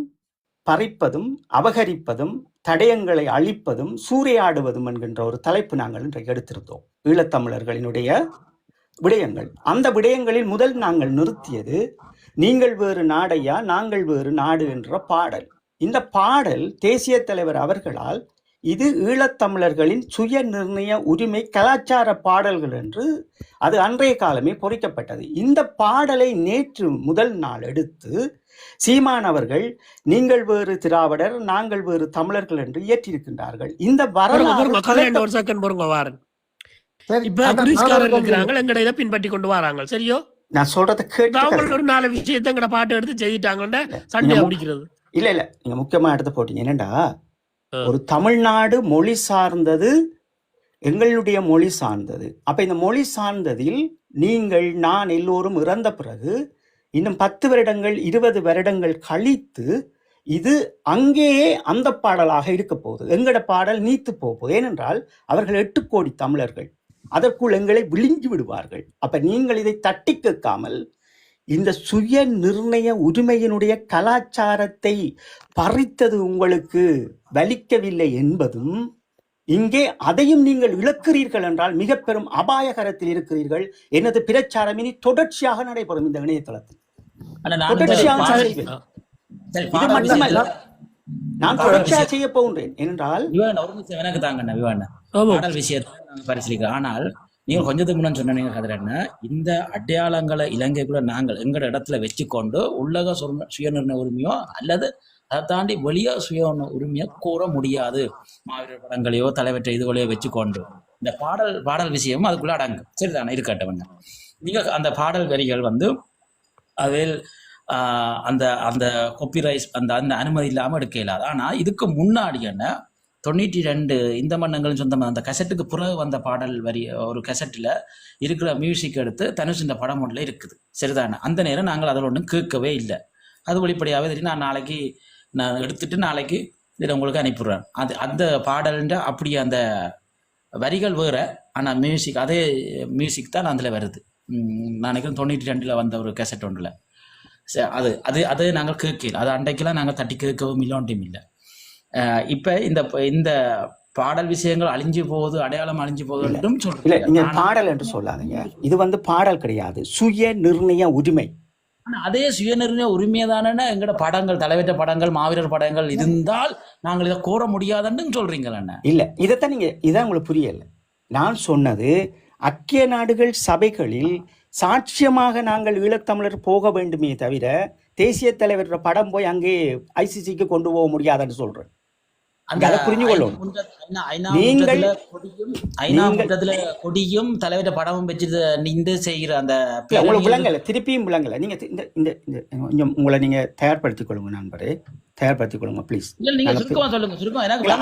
பறிப்பதும் அபகரிப்பதும் தடயங்களை அழிப்பதும் சூறையாடுவதும் என்கின்ற ஒரு தலைப்பு நாங்கள் இன்றைக்கு எடுத்திருந்தோம். ஈழத்தமிழர்களினுடைய விடயங்கள். அந்த விடயங்களில் முதல் நாங்கள் நிறுத்தியது நீங்கள் வேறு நாடையா நாங்கள் வேறு நாடு என்ற பாடல். இந்த பாடல் தேசிய தலைவர் அவர்களால் இது ஈழத்தமிழர்களின் சுய நிர்ணய உரிமை கலாச்சார பாடல்கள் என்று அது அன்றைய காலமே பொறிக்கப்பட்டது. இந்த பாடலை நேற்று முதல் நாள் எடுத்து சீமான் அவர்கள் நீங்கள் வேறு திராவிடர் நாங்கள் வேறு தமிழர்கள் என்று இயற்றியிருக்கின்றார்கள். இந்த வரலாறு பின்பற்றி கொண்டு வராங்க. சரியோ? நான் சொல்றதை கேட்டு ஒரு 4 விஷயத்தை எங்கட பாட்டு எடுத்து செய்துட்டாங்க. சண்டை பிடிக்கிறது இல்ல நீங்க முக்கியமா எடுத்து போட்டீங்க. என்னண்டா ஒரு தமிழ்நாடு மொழி சார்ந்தது, எங்களுடைய மொழி சார்ந்தது. அப்ப இந்த மொழி சார்ந்ததில் நீங்கள் நான் எல்லோரும் இறந்த பிறகு இன்னும் 10 வருடங்கள் 20 வருடங்கள் கழித்து இது அங்கேயே அந்த பாடலாக இருக்க போகுது. எங்கட பாடல் நீத்து போகுது. ஏனென்றால் அவர்கள் 8 கோடி தமிழர்கள், அதற்குள் எங்களை விழுங்கி விடுவார்கள். அப்ப நீங்கள் இதை தட்டி கேட்காமல் இந்த சுய நிர்ணய உரிமையினுடைய கலாச்சாரத்தை பறித்தது உங்களுக்கு வலிக்கவில்லை என்பதும் இங்கே அதையும் நீங்கள் இழக்கிறீர்கள் என்றால் மிக பெரும் அபாயகரத்தில் இருக்கிறீர்கள். எனது பிரச்சாரம் இனி தொடர்ச்சியாக நடைபெறும் இந்த இணையதளத்தில். நான் தொடர்ச்சியாக செய்ய போகின்றேன் என்றால் எனக்கு தாங்க விஷயத்தை நாங்கள் பரிசீலிக்கிறோம். ஆனால் நீங்கள் கொஞ்சத்துக்கு முன்னாடி சொன்னீங்க கதிரண்ண, இந்த அடையாளங்களை இலங்கைக்குள்ள நாங்கள் எங்கட இடத்துல வச்சுக்கொண்டு உள்ளக சுய நிர்ணய உரிமையோ அல்லது அதை தாண்டி வெளியே சுய உரிமையை கூற முடியாது. மாவீரர் படங்களையோ தலைவற்ற இதுகளையோ வச்சுக்கொண்டு இந்த பாடல் விஷயமும் அதுக்குள்ள அடங்கும். சரிதானே? இருக்கட்டும். நீங்கள் அந்த பாடல் வரிகள் அதில் அந்த அந்த காப்பிரைட் அந்த அந்த அனுமதி இல்லாமல் எடுக்க இயலாது. ஆனால் இதுக்கு முன்னாடி என்ன 92 இந்த மன்னங்களும் சொந்தமாக அந்த கசட்டுக்கு பிறகு வந்த பாடல் வரி ஒரு கசட்டில் இருக்கிற மியூசிக் எடுத்து தனுஷ் இந்த படம் ஒன்றில் இருக்குது சரிதானே. அந்த நேரம் நாங்கள் அதில் ஒன்றும் கேட்கவே இல்லை. அது வெளிப்படையாகவே தெரியும். நான் எடுத்துட்டு நாளைக்கு இதில் உங்களுக்கு அனுப்பிடுறேன். அந்த பாடல்ன்ற அப்படியே அந்த வரிகள் வேறு, ஆனால் மியூசிக் அதே மியூசிக் தான் அதில் வருது. நான் நினைக்கிறேன் 92 வந்த ஒரு கெசட் ஒன்றில் அது அது அது நாங்கள் கேட்கல. அது அன்றைக்கெல்லாம் நாங்கள் தட்டி கேட்கவும் இல்லோன்ட்டும் இல்லை. இப்போ இந்த பாடல் விஷயங்கள் அழிஞ்சு போகுது, அடையாளம் அழிஞ்சு போகுதுன்றும் இல்ல சொல்றேன். நீங்க பாடல் என்று சொல்லாதீங்க. இது பாடல் கிடையாது, சுய நிர்ணய உரிமை. ஆனால் அதே சுயநிர்ணய உரிமையை தானே எங்களோட படங்கள், தலைவற்ற படங்கள், மாவீரர் படங்கள் இருந்தால் நாங்கள் இதை கோர முடியாதுன்னு சொல்றீங்களே. இல்ல இதான் உங்களுக்கு புரியல. நான் சொன்னது ஐக்கிய நாடுகள் சபைகளில் சாட்சியமாக நாங்கள் ஈழத்தமிழர் போக வேண்டுமே தவிர தேசிய தலைவர் படம் போய் அங்கே ICCக்கு கொண்டு போக முடியாதுன்னு சொல்றேன். அதை புரிஞ்சு கொள்ளும். கொடியும் தலைவர படமும் வச்சு நின்று செய்கிற அந்த உங்களுக்கு விளங்கல, திருப்பியும் விளங்கல. நீங்க உங்களை நீங்க தயார்படுத்திக் கொள்ளுங்க நண்பரே, தயார்படுத்திக் கொள்ளுங்க ப்ளீஸ்.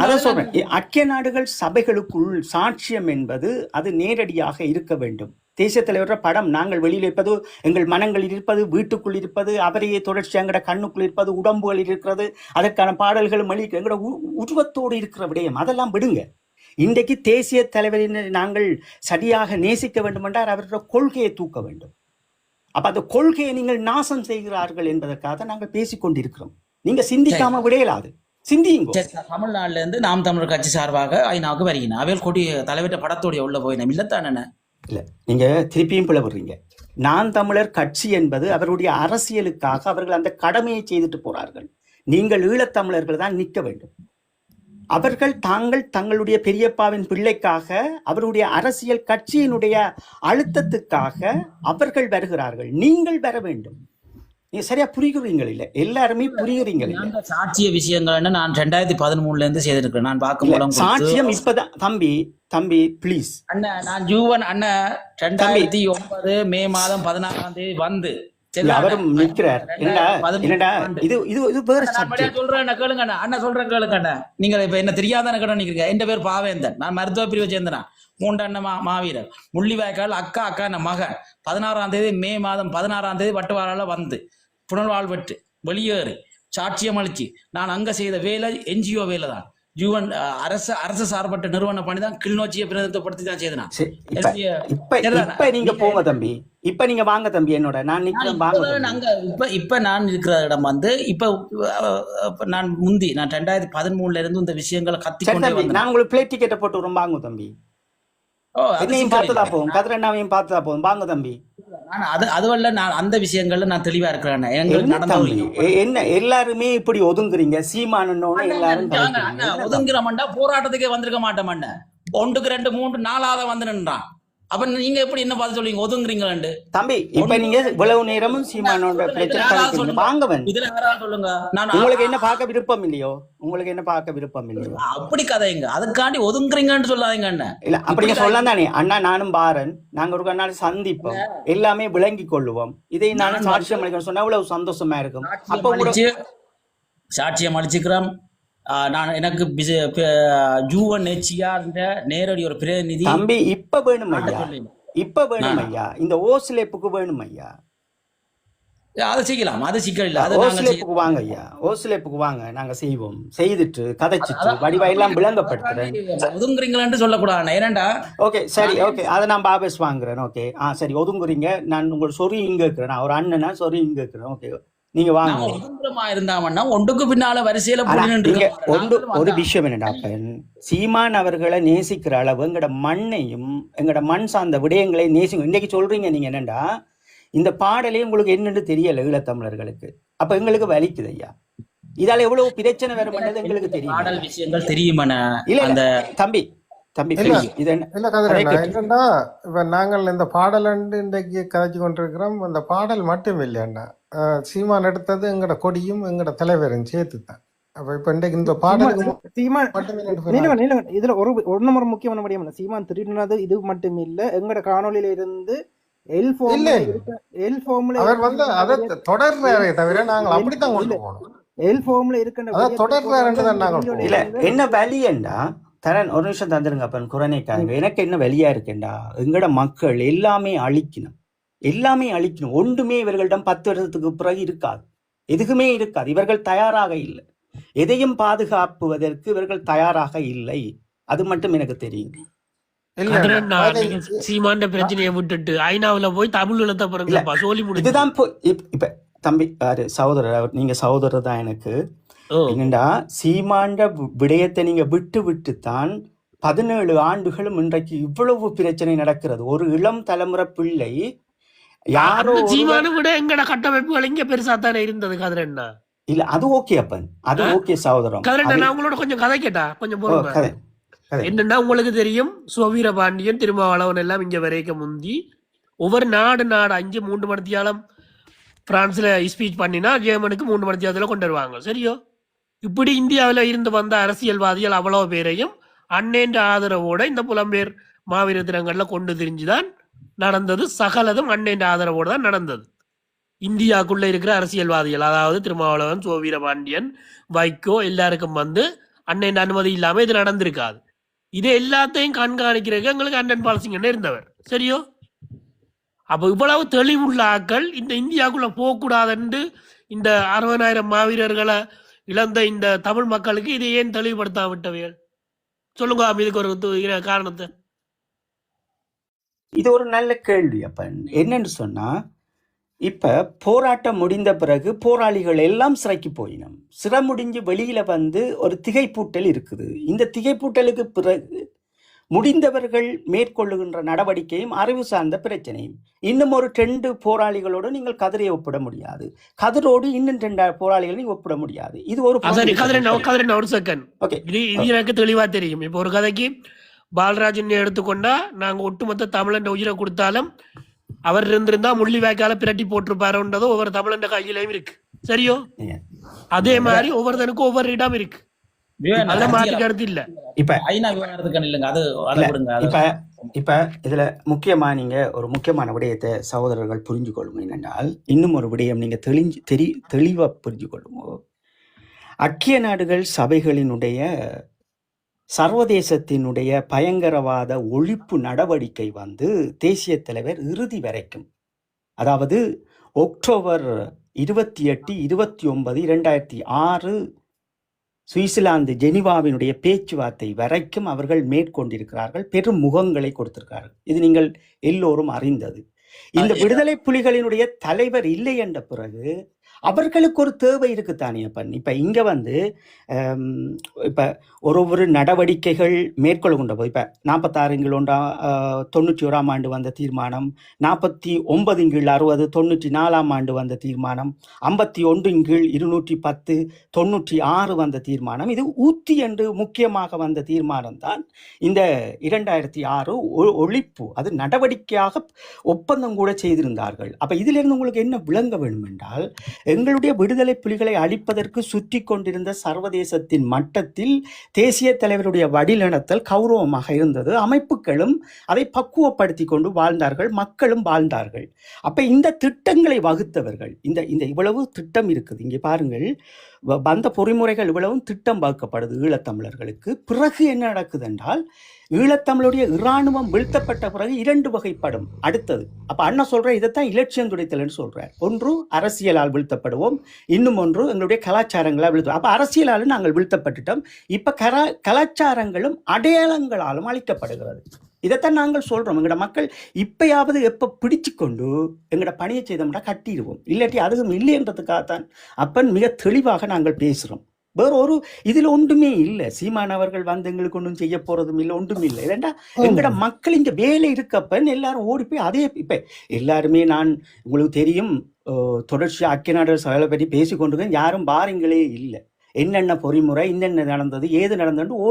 அதான் சொல்றேன், ஐக்கிய நாடுகள் சபைகளுக்குள் சாட்சியம் என்பது அது நேரடியாக இருக்க வேண்டும். தேசிய தலைவர படம் நாங்கள் வெளியில் இருப்பது, எங்கள் மனங்களில் இருப்பது, வீட்டுக்குள் இருப்பது, அவரையே தொடர்ச்சி எங்கட கண்ணுக்குள் இருப்பது, உடம்புகளில் இருக்கிறது, அதற்கான பாடல்களும் எங்களோட உருவத்தோடு இருக்கிற விடயம் அதெல்லாம் விடுங்க. இன்றைக்கு தேசிய தலைவரின் நாங்கள் சரியாக நேசிக்க வேண்டும் என்றால் அவரோட கொள்கையை தூக்க வேண்டும். அப்ப அந்த கொள்கையை நீங்கள் நாசம் செய்கிறார்கள் என்பதற்காக நாங்கள் பேசிக்கொண்டிருக்கிறோம். நீங்க சிந்திக்காம விடையலாது, சிந்தியுங்க. தமிழ்நாடுல இருந்து நாம் தமிழர் கட்சி சார்பாக ஐநாவுக்கு வருகிறேன். அவையில் கொடி தலைவற்ற படத்தோடைய உள்ள போயினோம் இல்லத்தானே. இல்ல நீங்க திருப்பியும் பிளவுறீங்க. நான் தமிழர் கட்சி என்பது அவருடைய அரசியலுக்காக அவர்கள் அந்த கடமையை செய்துட்டு போறார்கள். நீங்கள் ஈழத்தமிழர்கள் தான் நிற்க வேண்டும். அவர்கள் தங்களுடைய பெரியப்பாவின் பிள்ளைக்காக, அவருடைய அரசியல் கட்சியினுடைய அழுத்தத்துக்காக அவர்கள் வருகிறார்கள். நீங்கள் வர வேண்டும். நீங்க சரியா புரிகிறீங்கள் இல்ல? எல்லாருமே புரியுறீங்க இல்ல? சாட்சிய விஷயங்கள் நான் 2013 இருந்து செய்திருக்கேன். நான் பார்க்கும் சாட்சியம் இப்பதான் தம்பி ப்ளீஸ் அண்ணன், நான் ஜூவன் அண்ணன் 2009 மே மாதம் 16ஆம் தேதி வந்து அவரும் நிற்கிறார். இது வேற சொல்றேன் கேளுங்க அண்ணா, சொல்றேன் கேளுங்க அண்ணா. நீங்க இப்ப என்ன தெரியாதான கடை நிக்கிறீங்க. என் பேர் பாவேந்தன், நான் மருத்துவ பிரிவை சேர்ந்தனா. 3 அண்ணன் மாவீரர், முள்ளிவாய்க்கால் அக்கா மகன். 16ஆம் தேதி மே மாதம் 16ஆம் தேதி வட்டுவாரால வந்து புனர்வாழ் பெற்று வெளியேறு சாட்சியம் அளிச்சு நான் அங்க செய்த வேலை NGO வேலை தான். ஜூவன் அரசு சார்பற்ற நிறுவன பணி தான். கிளிநொச்சியை பிரதிநிதித்துவப்படுத்தி தான் செய்தேன். இப்ப நீங்க போங்க தம்பி, இப்ப நீங்க வாங்க தம்பி என்னோட. நான் இப்ப நான் இருக்கிற இடம் வந்து நான் 2013 இருந்து இந்த விஷயங்களை கத்திக்கொண்டே வந்தேன். நான் உங்களுக்கு பிளேட் டிக்கெட்டை போட்டு வரும், வாங்க தம்பி. என்னையும் பார்த்துதா போகும், கதிரண்ணாவையும் பார்த்துதா போகும், வாங்க தம்பி. அதுவல்ல, நான் அந்த விஷயங்கள்ல நான் தெளிவா இருக்கிறேன். என்ன எல்லாருமே இப்படி ஒதுங்குறீங்க? சீமானோட எல்லாரும் ஒதுங்குறமாண்டா போராட்டத்துக்கே வந்திருக்க மாட்டோம். 1, 2, 3, 4 வந்து நின்றான். அப்ப நீங்க எப்படி என்ன பார்த்து சொல்லுவீங்க ஒதுங்குறீங்களாண்டு? தம்பி இப்ப நீங்க இவ்வளவு நேரமும் சீமானோட பிரச்சனை வாங்க வந்து சொல்லுங்க. உங்களுக்கு என்ன பார்க்க விருப்பம் இல்லையோ? உங்களுக்கு என்ன பார்க்க விருப்பம் இல்லையோ? அப்படி கதைங்க, அதுக்காண்டி ஒதுங்குறீங்கன்னு சொல்லாதீங்க அண்ணா. இல்ல அப்படிங்க சொல்லலாம் தானே அண்ணா. நானும் பாரன், நாங்க ஒரு நாள் சந்திப்போம், எல்லாமே விளங்கி கொள்ளுவோம். இதை நானும் சாட்சியம் அளிக்கணும் சொன்னா அவ்வளவு சந்தோஷமா இருக்கும். அப்ப சாட்சியம் அளிச்சுக்கிறோம். நான் எனக்கு ஜூவன் என்ற நேரடி ஒரு பிரதிநிதி தம்பி இப்ப வேணும் ஐயா, இப்ப வேணும் ஐயா. இந்த ஓசிலேப்புக்கு வேணும் ஐயா. அதை செய்யலாம், அது சிக்கல் இல்ல. ஓசிலேப்புக்கு வாங்க ஐயா, ஓசிலேப்புக்கு வாங்க, நாங்க செய்வோம். செய்துட்டு கதைச்சிட்டு வடிவா எல்லாம் விளங்கப்படுத்துறேன். ஒதுங்குறீங்களான்னு சொல்லக்கூடாது. ஏனண்டா ஓகே சரி, ஓகே அதை நான் பாபேஸ் வாங்குறேன். ஓகே சரி, ஒதுங்குறீங்க. நான் உங்களுக்கு சொறி இங்க இருக்கிறேன், நான் ஒரு அண்ணனா சொறி இங்க இருக்கிறேன். ஓகே நீங்க வாங்க. ஒன்றுக்கு பின்னால வரிசையில ஒரு விஷயம் என்னடா, சீமான் அவர்களை நேசிக்கிற அளவு எங்கட மண்ணையும் எங்கட மண் சார்ந்த விடயங்களை நேசிங்க. இன்னைக்கு சொல்றீங்க நீங்க என்னண்டா, இந்த பாடலே உங்களுக்கு என்னன்னு தெரியல ஈழத்தமிழர்களுக்கு. அப்ப எங்களுக்கு வலிக்குது ஐயா. இதால எவ்வளவு பிரச்சனை வரும் எங்களுக்கு தெரியும். பாடல் விஷயங்கள் தெரியுமா? இல்ல தம்பி என்னன்னா இப்ப நாங்கள் இந்த பாடல் இன்றைக்கு கதைச்சு கொண்டிருக்கிறோம். அந்த பாடல் மட்டும் இல்லையாண்ணா, சீமான் எடுத்தது எங்கட கொடியும் எங்கட தலைவரும் சேர்த்து தான். அப்ப இப்ப இன்றைக்கு இந்த பாடலுக்கு சீமான் இதுல ஒரு முக்கியமான முடியும். சீமான் திருடினது இது மட்டும் இல்ல, எங்கட காணொலியில இருந்து அவர் வந்து அதை தொடர்றாரே தவிர நாங்கள் அப்படித்தான் கொண்டு போனோம். எல் ஃபார்ம்ல இருக்கின்ற அதான் விடயத்தை தொடர்றாருன்னு தான் நாங்கள் வெளியோட இல்ல செய்வது என்ன வலியண்டா தரன் ஒரு நிமிஷம் தந்துருங்க அப்பன் குரணைக்காக எனக்கு என்ன வலியா இருக்குண்டா எங்கட மக்கள் எல்லாமே அழிக்கணும் ஒன்றுமே இவர்களிடம் 10 வருஷத்துக்கு பிறகு இருக்காது எதுக்குமே இருக்காது இவர்கள் தயாராக இல்லை எதையும் பாதுகாப்புவதற்கு இவர்கள் தயாராக இல்லை அது மட்டும் எனக்கு தெரியும் இல்ல கதிரண்ணா, நீங்க சீமாண்ட பிரச்சனையை விட்டுட்டு ஐநாவுல போய் தமிழ் எழுத்த பிறந்தப்பா சோழி முடிஞ்சு. இதுதான் இப்ப தம்பி சகோதரர் நீங்க சகோதரர் தான் எனக்கு ஓ, என்னண்டா சீமாண்ட விடயத்தை நீங்க விட்டு தான் 17 ஆண்டுகளும் இன்றைக்கு இவ்வளவு பிரச்சனை நடக்கிறது ஒரு இளம் தலைமுறை பிள்ளை யாரோ அந்த ஒருவர் சீமானை விட எங்கட கட்டமைப்புகள் இங்க பெருசா தானே இருந்தது கதிரண்ணா. இல்ல அது ஓகே அப்பன் அது ஓகே சகோதரம் கதிரண்ணா, அது நான் உங்களோட கொஞ்சம் கதை கேட்டா கொஞ்சம் ஓ, பொறுங்க. கதை கதை என்னன்னா உங்களுக்கு தெரியும் சுவீர பாண்டியன் திருமாவளவன் எல்லாம் இங்க வரைக்கும் முந்தி ஒவ்வொரு நாடு 3 மணித்தியாலம் பிரான்ஸ்ல ஸ்பீச் பண்ணினா ஜெர்மனுக்கு 3 மணித்தியாலத்துல கொண்டு வருவாங்க. சரியோ? இப்படி இந்தியாவில் இருந்து வந்த அரசியல்வாதிகள் அவ்வளவு பேரையும் அண்ணேன்ற ஆதரவோட இந்த புலம்பெயர் மாவீர தினங்கள்ல கொண்டு திரிஞ்சுதான் நடந்தது. சகலதும் அண்ணேன்ற ஆதரவோடு தான் நடந்தது. இந்தியாவுக்குள்ள இருக்கிற அரசியல்வாதிகள் அதாவது திருமாவளவன், சுவீர பாண்டியன், வைகோ எல்லாருக்கும் வந்து அண்ணன் அனுமதி இல்லாம இது நடந்திருக்காது. இது எல்லாத்தையும் கண்காணிக்கிறதுக்கு எங்களுக்கு அண்ணன் பாலசிங்கன்னு இருந்தவர். சரியோ? அப்போ இவ்வளவு தெளிவுள்ள ஆக்கள் இந்த இந்தியாவுக்குள்ள போகக்கூடாதுன்னு இந்த 60,000 மாவீரர்களை இழந்த இந்த தமிழ் மக்களுக்கு இதை ஏன் தெளிவுபடுத்தாம விட்டவைகள்? சொல்லுங்க இதுக்கு ஒரு காரணத்தை. இது ஒரு நல்ல கேள்வி அப்பன் என்னன்னு சொன்னா இப்ப போராட்டம் முடிந்த பிறகு போராளிகள் எல்லாம் சிறைக்கு போயினோம் சிறை முடிஞ்சு வெளியில வந்து ஒரு திகைப்பூட்டல் இருக்குது இந்த திகைப்பூட்டலுக்கு பிறகு முடிந்தவர்கள் மேற்கொள்ளுகின்ற நடவடிக்கையும் அறிவு சார்ந்த பிரச்சனையும் இன்னும் ஒரு 2 போராளிகளோடு நீங்கள் கதிரை ஒப்பிட முடியாது கதிரோடு இன்னும் 2 போராளிகளை நீங்க ஒப்பிட முடியாது இது ஒரு கதிரன் ஒரு செகண்ட் ஓகே இது எனக்கு தெளிவா தெரியும். இப்போ ஒரு கதைக்கு பாலராஜன் எடுத்துக்கொண்டா நாங்க ஒட்டுமொத்த தமிழன் உயிரை கொடுத்தாலும் அவர் இருந்திருந்தா முள்ளி வாய்க்கால பிரட்டி போட்டிருப்பாருன்றதும் ஒவ்வொரு தமிழன் கையிலையும் இருக்கு. சரியோ? அதே மாதிரி ஒவ்வொருத்தனுக்கும் ஒவ்வொரு இடம் இருக்கு. அதுல மாற்றி கருத்து இல்ல. இப்ப ஐநா விவகாரத்துக்கு இல்லைங்க அது அதை விடுங்க. இப்ப இப்ப இதுல முக்கியமா நீங்க ஒரு முக்கியமான விடயத்தை சகோதரர்கள் புரிஞ்சு கொள்ளுங்க என்னென்றால் இன்னும் ஒரு விடயம் நீங்க தெளிவா புரிஞ்சு கொள்ளுங்க ஐக்கிய நாடுகள் சபைகளினுடைய சர்வதேசத்தினுடைய பயங்கரவாத ஒழிப்பு நடவடிக்கை வந்து தேசிய தலைவர் இறுதி வரைக்கும் அதாவது அக்டோபர் 28, 29, 2006 சுவிட்சர்லாந்து ஜெனிவாவினுடைய பேச்சுவார்த்தை வரைக்கும் அவர்கள் மேற்கொண்டிருக்கிறார்கள் பெரும் முகங்களை கொடுத்திருக்கிறார்கள் இது நீங்கள் எல்லோரும் அறிந்தது இந்த விடுதலை புலிகளினுடைய தலைவர் இல்லை என்ற பிறகு அவர்களுக்கு ஒரு தேவை இருக்குத்தானே அப்பன் இப்ப இங்க வந்து இப்ப ஒரு நடவடிக்கைகள் மேற்கொள்கின்ற போது இப்ப 46 கீழ் 91ஆம் ஆண்டு வந்த தீர்மானம் 49 கீழ் 60 94ஆம் ஆண்டு வந்த தீர்மானம் 51 கீழ் 210 96 வந்த தீர்மானம் இது ஊத்தி என்று முக்கியமாக வந்த தீர்மானம் தான் இந்த 2006 ஒழிப்பு அது நடவடிக்கையாக ஒப்பந்தம் கூட செய்திருந்தார்கள். அப்ப இதுல இருந்து உங்களுக்கு என்ன விளங்க வேண்டும் என்றால் எங்களுடைய விடுதலை புலிகளை அழிப்பதற்கு சுற்றி கொண்டிருந்த சர்வதேசத்தின் மட்டத்தில் தேசிய தலைவருடைய வடிநடத்தல் கௌரவமாக இருந்தது. அமைப்புகளும் அதை பக்குவப்படுத்தி கொண்டு வாழ்ந்தார்கள், மக்களும் வாழ்ந்தார்கள். அப்ப இந்த திட்டங்களை வகுத்தவர்கள் இந்த இவ்வளவு திட்டம் இருக்குது இங்கே பாருங்கள் வந்த பொறிமுறைகள் இவ்வளவும் திட்டம் வகுக்கப்படுது ஈழத்தமிழர்களுக்கு. பிறகு என்ன நடக்குது என்றால் ஈழத்தமிழுடைய இராணுவம் வீழ்த்தப்பட்ட பிறகு 2 வகைப்படும் அடுத்தது. அப்ப அண்ணா சொல்ற இதைத்தான் இலட்சியம் துடைத்தல் சொல்றார். ஒன்று அரசியலால் வீழ்த்தப்படுவோம், இன்னும் ஒன்று எங்களுடைய கலாச்சாரங்களால் வீழ்த்த. அப்ப அரசியலாலும் நாங்கள் வீழ்த்தப்பட்டுட்டோம், இப்ப கலாச்சாரங்களும் அடையாளங்களாலும் அழிக்கப்படுகிறது. இதைத்தான் நாங்கள் சொல்றோம். எங்கட மக்கள் இப்பயாவது எப்ப பிடிச்சு கொண்டு எங்கட பணியை செய்தோம்னா கட்டிடுவோம், இல்லாட்டி அதுவும் இல்லைன்றதுக்காகத்தான் அப்பன் மிக தெளிவாக நாங்கள் பேசுறோம். வேற ஒரு இதுல ஒன்றுமே இல்லை. சீமானவர்கள் வந்து எங்களுக்கு ஒன்றும் செய்ய போறதும் இல்லை, ஒன்றும் இல்லை. இல்லைண்டா எங்கட மக்கள் இங்க வேலை இருக்கப்பன் எல்லாரும் ஓடி போய் அதே இப்ப எல்லாருமே நான் உங்களுக்கு தெரியும் தொடர்ச்சி ஐக்கிய நாடுகள் சபையை பற்றி பேசிக்கொண்டிருக்கேன். யாரும் பாருங்களே இல்லை. என்னென்ன பொறிமுறை என்னென்ன நடந்தது ஏது நடந்தது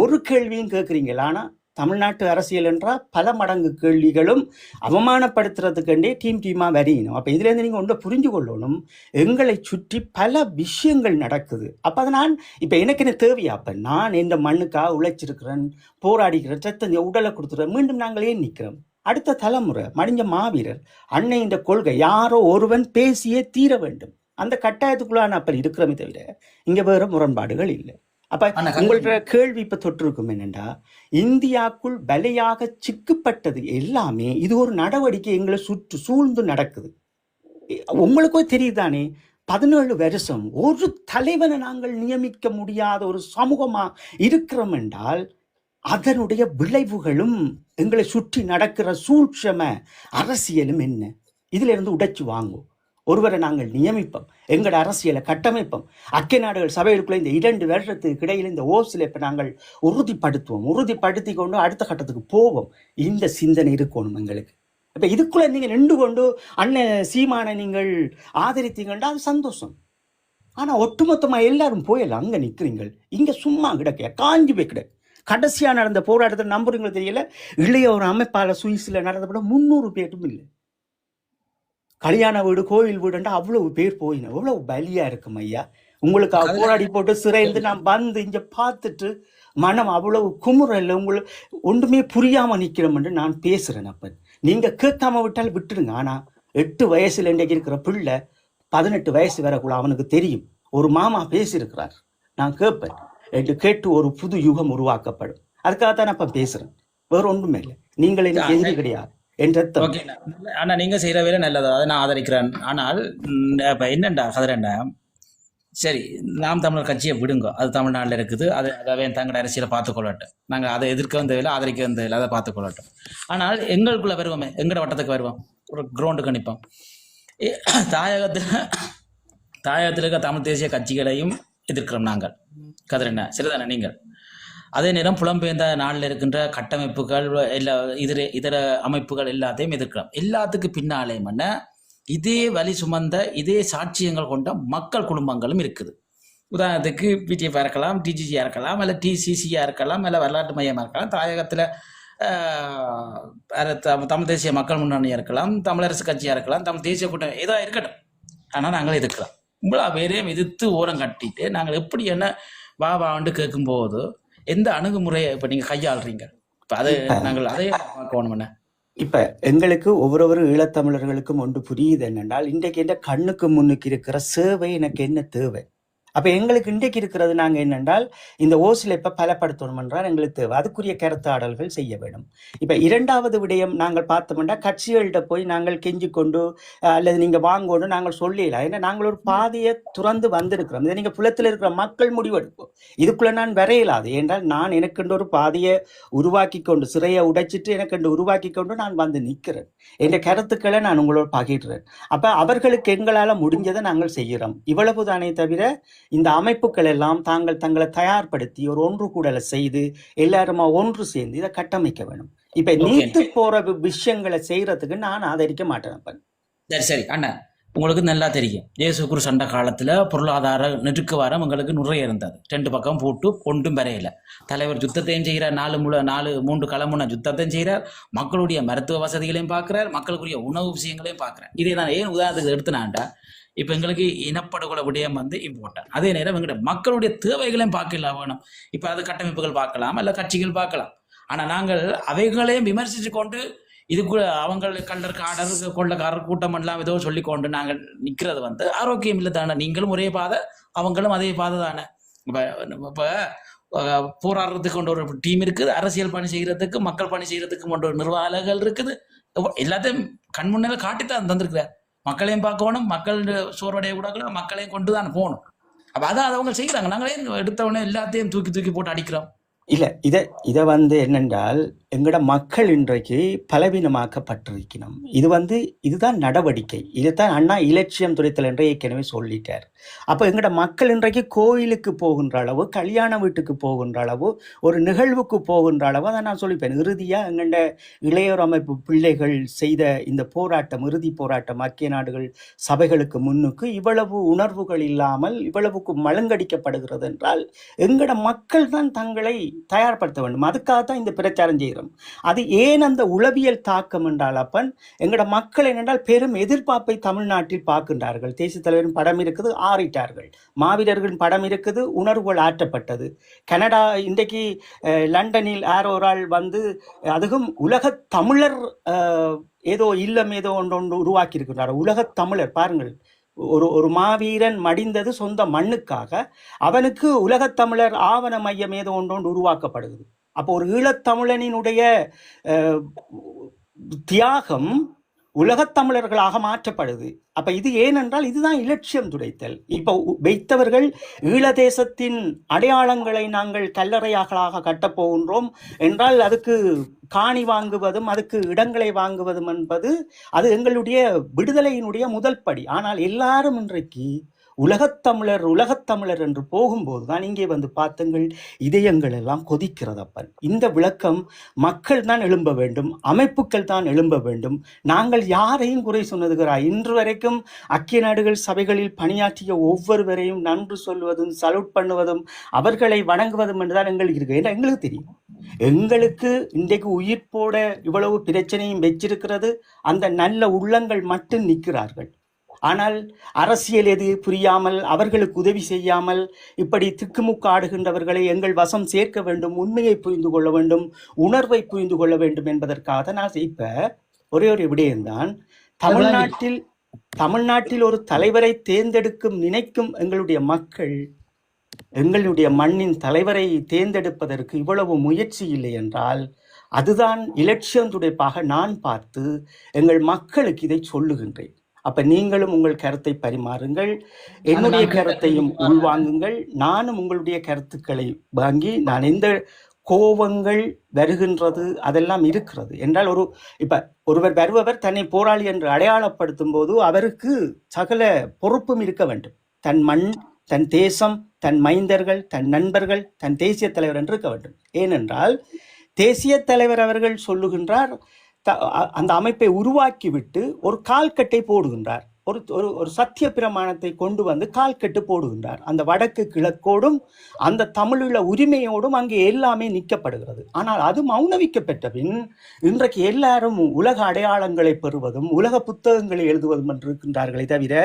ஒரு கேள்வியும் கேட்குறீங்களா? ஆனா தமிழ்நாட்டு அரசியல் என்றால் பல மடங்கு கேள்விகளும் அவமானப்படுத்துறதுக்கண்டே டீமா வரையணும். அப்ப இதுல இருந்து நீங்க ஒன்றை புரிஞ்சு கொள்ளணும், எங்களை சுற்றி பல விஷயங்கள் நடக்குது. அப்ப அதை நான் இப்ப எனக்கு என்ன தேவையா? அப்ப நான் இந்த மண்ணுக்காக உழைச்சிருக்கிறேன், போராடிக்கிறேன், சத்த உடலை கொடுத்துறேன், மீண்டும் நாங்களே நிற்கிறோம். அடுத்த தலைமுறை மடிஞ்ச மாவீரர் அன்னை இந்த கொள்கை யாரோ ஒருவன் பேசியே தீர வேண்டும். அந்த கட்டாயத்துக்குள்ளான அப்ப இருக்கிறோமே தவிர இங்க வேற முரண்பாடுகள் இல்லை. அப்ப ஆனா உங்களோட கேள்வி இப்ப தொற்றிருக்கும் என்னண்டா, இந்தியாவுக்குள் பலையாக சிக்கப்பட்டது எல்லாமே இது ஒரு நடவடிக்கை எங்களை சூழ்ந்து நடக்குது. உங்களுக்கும் தெரியுதானே, 17 வருஷம் ஒரு தலைவனை நாங்கள் நியமிக்க முடியாத ஒரு சமூகமா இருக்கிறோம் என்றால் அதனுடைய விளைவுகளும் எங்களை சுற்றி நடக்கிற சூட்சம அரசியலும் என்ன, இதுல இருந்து உடைச்சு வாங்கும். ஒருவரை நாங்கள் நியமிப்போம், எங்களோட அரசியலை கட்டமைப்போம், ஐக்கிய நாடுகள் சபைகளுக்குள்ள இந்த 2 வருஷத்துக்கு இடையில் இந்த ஓசிலப்பை நாங்கள் உறுதிப்படுத்துவோம், உறுதிப்படுத்தி கொண்டு அடுத்த கட்டத்துக்கு போவோம். இந்த சிந்தனை இருக்கணும் எங்களுக்கு. இப்ப இதுக்குள்ள நீங்க நின்று கொண்டு அண்ணன் சீமானை நீங்கள் ஆதரித்தீங்கன்னா அது சந்தோஷம். ஆனா ஒட்டுமொத்தமா எல்லாரும் போயலாம், அங்க நிக்கிறீங்க, இங்க சும்மா கிடக்க காஞ்சி போய் கிடக்கு. கடைசியா நடந்த போராட்டத்தை நம்புறீங்களோ தெரியல, இளைய ஒரு அமைப்பாளர் சுவிஸ்ல நடந்தப்பட 300 பேரும் இல்லை. கல்யாண வீடு கோவில் வீடுன்றா அவ்வளவு பேர் போயின, எவ்வளவு பலியா இருக்கும் ஐயா. உங்களுக்கு போராடி போட்டு சிறையிருந்து நான் வந்து இங்க பார்த்துட்டு மனம் அவ்வளவு குமுறல, உங்களுக்கு ஒன்றுமே புரியாம நிக்கிறோம் என்று நான் பேசுறேன். அப்ப நீங்க கேட்காம விட்டால் விட்டுருங்க. ஆனா 8 வயசுல இன்றைக்கு இருக்கிற பிள்ளை 18 வயசு வரக்குள்ள அவனுக்கு தெரியும். ஒரு மாமா பேசியிருக்கிறார், நான் கேட்பேன் என்று கேட்டு ஒரு புது யுகம் உருவாக்கப்படும். அதுக்காகத்தான் நான் இப்ப பேசுறேன், வேற ஒன்றுமே இல்லை. நீங்கள் எனக்கு எதிரி கிடையாது என்ற ஓகே. ஆனா நீங்க செய்யற வேலை நல்லதா, அதை நான் ஆதரிக்கிறேன். ஆனால் இப்ப என்னண்டா கதிரண்டா, சரி நாம் தமிழர் கட்சியை விடுங்க, அது தமிழ்நாட்டில் இருக்குது, அதாவே தங்களோட அரசியலை பார்த்துக்கொள்ளட்டும். நாங்கள் அதை எதிர்க்க வந்ததில்லை, ஆதரிக்க வந்ததில்லை, அதை பார்த்துக்கொள்ளட்டும். ஆனால் எங்களுக்குள்ள வருவோமே, எங்களோட வட்டத்துக்கு வருவோம், ஒரு கிரவுண்டுக்கு நிற்போம். தாயகத்தில் இருக்க தமிழ் தேசிய கட்சிகளையும் எதிர்க்கிறோம் நாங்கள். கதிரண்ணா சரிதானே நீங்கள்? அதே நேரம் புலம்பெயர்ந்த நாளில் இருக்கின்ற கட்டமைப்புகள் எல்லா இதர அமைப்புகள் எல்லாத்தையும் எதிர்க்கிறோம். எல்லாத்துக்கு பின்னாலேயும் என்ன, இதே வலி சுமந்த இதே சாட்சியங்கள் கொண்ட மக்கள் குடும்பங்களும் இருக்குது. உதாரணத்துக்கு பிடிஎஃப் இருக்கலாம், டிஜிசியாக இருக்கலாம், இல்லை டிசிசியாக இருக்கலாம், இல்லை வரலாற்று மையமாக இருக்கலாம், தாயகத்தில் தமிழ் தேசிய மக்கள் முன்னணியாக இருக்கலாம், தமிழரசு கட்சியாக இருக்கலாம், தமிழ் தேசிய கூட்டம் ஏதோ இருக்கட்டும். ஆனால் நாங்கள் எதிர்க்கிறோம். இவ்வளோ பேரையும் எதிர்த்து ஓரம் கட்டிட்டு நாங்கள் எப்படி என்ன வாண்டு கேட்கும்போது எந்த அணுகுமுறையை இப்போ நீங்கள் கையாளுறீங்க? இப்போ அது நாங்கள் அதே பார்க்கணும்ண்ணே. இப்ப எங்களுக்கு ஒவ்வொரு ஈழத்தமிழர்களுக்கும் ஒன்று புரியுது என்னென்றால், இன்றைக்கு என்ற கண்ணுக்கு முன்னுக்கு இருக்கிற சேவை எனக்கு என்ன தேவை. அப்ப எங்களுக்கு இன்றைக்கு இருக்கிறது நாங்க என்னென்றால், இந்த ஓசிலப்பை பலப்படுத்தணும் என்றால் எங்களுக்கு தேவை, அதுக்குரிய கருத்தாடல்கள் செய்ய வேண்டும். இப்ப 2வது விடயம் நாங்கள் பார்த்தோம்னா, கட்சிகள்கிட்ட போய் நாங்கள் கெஞ்சி கொண்டு அல்லது நீங்க வாங்கொண்டு நாங்கள் சொல்லலாம். ஏன்னா நாங்கள் ஒரு பாதையை துறந்து வந்திருக்கிறோம். இதை நீங்க புலத்தில் இருக்கிற மக்கள் முடிவெடுப்போம். இதுக்குள்ள நான் வரையலாது. ஏன்றால் நான் எனக்குண்டு ஒரு பாதையை உருவாக்கி கொண்டு, சிறையை உடைச்சிட்டு எனக்குண்டு உருவாக்கி கொண்டு நான் வந்து நிற்கிறேன். என்ற கருத்துக்களை நான் உங்களோட பகிர்றேன். அப்ப அவர்களுக்கு எங்களால முடிஞ்சதை நாங்கள் செய்கிறோம். இவ்வளவுதானே தவிர இந்த அமைப்புகள் எல்லாம் தங்களை தயார்படுத்தி ஒரு ஒன்று கூடலை செய்து எல்லாருமா ஒன்று சேர்ந்து இதை கட்டமைக்க வேணும். இப்ப நீத்து போற விஷயங்களை செய்யறதுக்கு நான் ஆதரிக்க மாட்டேன். சரி அண்ணா, உங்களுக்கு நல்லா தெரியும், இயேசு குரு சண்டை காலத்துல பொருளாதார நெருக்குவாரம் எங்களுக்கு நிறைய இருந்தது. 2 பக்கம் போட்டு ஒன்றும் வரையில. தலைவர் யுத்தத்தையும் செய்கிறார், 3 களமுன யுத்தத்தையும் செய்கிறார், மக்களுடைய மருத்துவ வசதிகளையும் பார்க்கிறார், மக்களுக்குரிய உணவு விஷயங்களையும் பார்க்கிறார். இதை நான் ஏன் உதாரணத்துக்கு எடுத்துனாண்டா, இப்போ எங்களுக்கு இனப்படுகொலை விடயம் இம்பார்ட்டன்ட். அதே நேரம் எங்கிட்ட மக்களுடைய தேவைகளையும் பார்க்கலாம் வேணும். இப்போ அது கட்டமைப்புகள் பார்க்கலாம், இல்லை கட்சிகள் பார்க்கலாம். ஆனால் நாங்கள் அவைகளையும் விமர்சித்து கொண்டு இதுக்கு அவங்க கள்ளர் கொள்ளக்காரர் கூட்டம் எல்லாம் ஏதோ சொல்லிக்கொண்டு நாங்கள் நிற்கிறது ஆரோக்கியம் இல்லை தானே. நீங்களும் ஒரே பாதை, அவங்களும் அதே பாதை தானே. இப்போ போராடுறதுக்கு கொண்ட ஒரு டீம் இருக்குது, அரசியல் பணி செய்யறதுக்கு, மக்கள் பணி செய்யறதுக்கு கொண்ட ஒரு நிர்வாகங்கள் இருக்குது. எல்லாத்தையும் கண்முன்னே காட்டித்தான் தந்திருக்கிறார். மக்களையும் பார்க்கணும், மக்கள் சோர்வடைய கூட மக்களையும் கொண்டு தான் போகணும். அப்போ அதான் அவங்க செய்கிறாங்க. நாங்களே எடுத்தவொடனே எல்லாத்தையும் தூக்கி போட்டு அடிக்கிறோம். இல்ல இதை என்னென்றால், எங்கட மக்கள் இன்றைக்கு பலவீனமாக்கப்பட்டிருக்கணும். இதுதான் நடவடிக்கை. இதுதான் அண்ணா இலட்சியம் துறைத்தல் என்று ஏற்கனவே சொல்லிட்டார். அப்போ எங்கட மக்கள் இன்றைக்கு கோயிலுக்கு போகின்ற அளவு, கல்யாண வீட்டுக்கு போகின்ற அளவு, ஒரு நிகழ்வுக்கு போகின்ற அளவு, அதை நான் சொல்லிப்பேன். இறுதியா எங்கண்ட இளையோர் அமைப்பு பிள்ளைகள் செய்த இந்த போராட்டம், இறுதி போராட்டம், ஐக்கிய நாடுகள் சபைகளுக்கு முன்னுக்கு இவ்வளவு உணர்வுகள் இல்லாமல் இவ்வளவுக்கு மலங்கடிக்கப்படுகிறது என்றால், எங்கட மக்கள் தான் தங்களை தயார்படுத்த வேண்டும். அதுக்காகத்தான் இந்த பிரச்சாரம் செய்கிறோம். அது ஏன் அந்த உளவியல் தாக்கம் என்றால், அப்பன் எங்கட மக்கள் என்னென்றால் பெரும் எதிர்பார்ப்பை தமிழ்நாட்டில் பார்க்கின்றார்கள். தேசிய தலைவரின் படம் இருக்குது, ஆறிட்டார்கள். மாவீரர்களின் படம் இருக்குது, உணர்வுகள் ஆற்றப்பட்டது. கனடா இன்றைக்கு லண்டனில் ஆரோரால் அதுவும் உலக தமிழர் ஏதோ இல்லம் ஏதோ ஒன்று உருவாக்கி இருக்கின்றார். உலக தமிழர் பாருங்கள், ஒரு மாவீரன் மடிந்தது சொந்த மண்ணுக்காக. அவனுக்கு உலகத்தமிழர் ஆவண மையம் ஏதோ ஒன்று உருவாக்கப்படுகிறது. அப்போ ஒரு ஈழத்தமிழனினுடைய தியாகம் உலகத்தமிழர்களாக மாற்றப்படுது. அப்ப இது ஏனென்றால் இதுதான் இலட்சியம் துடைத்தல். இப்போ வைத்தவர்கள் ஈழதேசத்தின் அடையாளங்களை நாங்கள் கல்லறையாகளாக கட்டப்போகின்றோம் என்றால் அதுக்கு காணி வாங்குவதும் அதுக்கு இடங்களை வாங்குவதும் என்பது அது எங்களுடைய விடுதலையினுடைய முதல் படி. ஆனால் எல்லாரும் இன்றைக்கு உலகத்தமிழர் என்று போகும்போது தான் இங்கே வந்து பார்த்துங்கள், இதயங்கள் எல்லாம் கொதிக்கிறதப்பன். இந்த விளக்கம் மக்கள் தான் எழும்ப வேண்டும், அமைப்புகள் தான் எழும்ப வேண்டும். நாங்கள் யாரையும் குறை சொன்னதுகிறாய். இன்று வரைக்கும் ஐக்கிய நாடுகள் சபைகளில் பணியாற்றிய ஒவ்வொருவரையும் நன்றி சொல்வதும் சல்யூட் பண்ணுவதும் அவர்களை வணங்குவதும் என்றுதான் எங்களுக்கு இருக்கு. ஏன்னா எங்களுக்கு தெரியும், எங்களுக்கு இன்றைக்கு உயிர் போட இவ்வளவு பிரச்சனையும் வச்சிருக்கிறது அந்த நல்ல உள்ளங்கள் மட்டும் நிற்கிறார்கள். ஆனால் அரசியல் எது புரியாமல், அவர்களுக்கு உதவி செய்யாமல், இப்படி திக்குமுக்கு ஆடுகின்றவர்களை எங்கள் வசம் சேர்க்க வேண்டும், உண்மையை புரிந்து கொள்ள வேண்டும், உணர்வை புரிந்து கொள்ள வேண்டும் என்பதற்காக நான் இப்ப ஒரே ஒரு விடயம்தான், தமிழ்நாட்டில் ஒரு தலைவரை தேர்ந்தெடுக்கும் நினைக்கும் எங்களுடைய மக்கள் எங்களுடைய மண்ணின் தலைவரை தேர்ந்தெடுப்பதற்கு இவ்வளவு முயற்சி இல்லை என்றால் அதுதான் இலட்சியம் துடைப்பாக நான் பார்த்து எங்கள் மக்களுக்கு இதை சொல்லுகின்றேன். அப்ப நீங்களும் உங்கள் கருத்தை பரிமாறுங்கள், என்னுடைய கருத்தையும் உள்வாங்குங்கள், நானும் உங்களுடைய கருத்துக்களை வாங்கி. நான் எந்த கோபங்கள் வருகின்றது அதெல்லாம் இருக்கிறது என்றால் ஒருவர் வருபவர் தன்னை போராளி என்று அடையாளப்படுத்தும் போது அவருக்கு சகல பொறுப்பும் இருக்க வேண்டும். தன் மண், தன் தேசம், தன் மைந்தர்கள், தன் நண்பர்கள், தன் தேசிய தலைவர் என்று இருக்க வேண்டும். ஏனென்றால் தேசிய தலைவர் அவர்கள் சொல்லுகின்றார், அந்த அமைப்பை உருவாக்கிவிட்டு ஒரு கால்கட்டை போடுகின்றார், ஒரு சத்திய பிரமாணத்தை கொண்டு வந்து கால்கட்டு போடுகின்றார். அந்த வடக்கு கிழக்கோடும் அந்த தமிழீழ உரிமையோடும் அங்கே எல்லாமே நிற்கப்படுகிறது. ஆனால் அது மௌனவிக்கப்பட்ட பின் இன்றைக்கு எல்லாரும் உலக அடையாளங்களை பெறுவதும் உலக புத்தகங்களை எழுதுவதும் என்று இருக்கின்றார்களே தவிர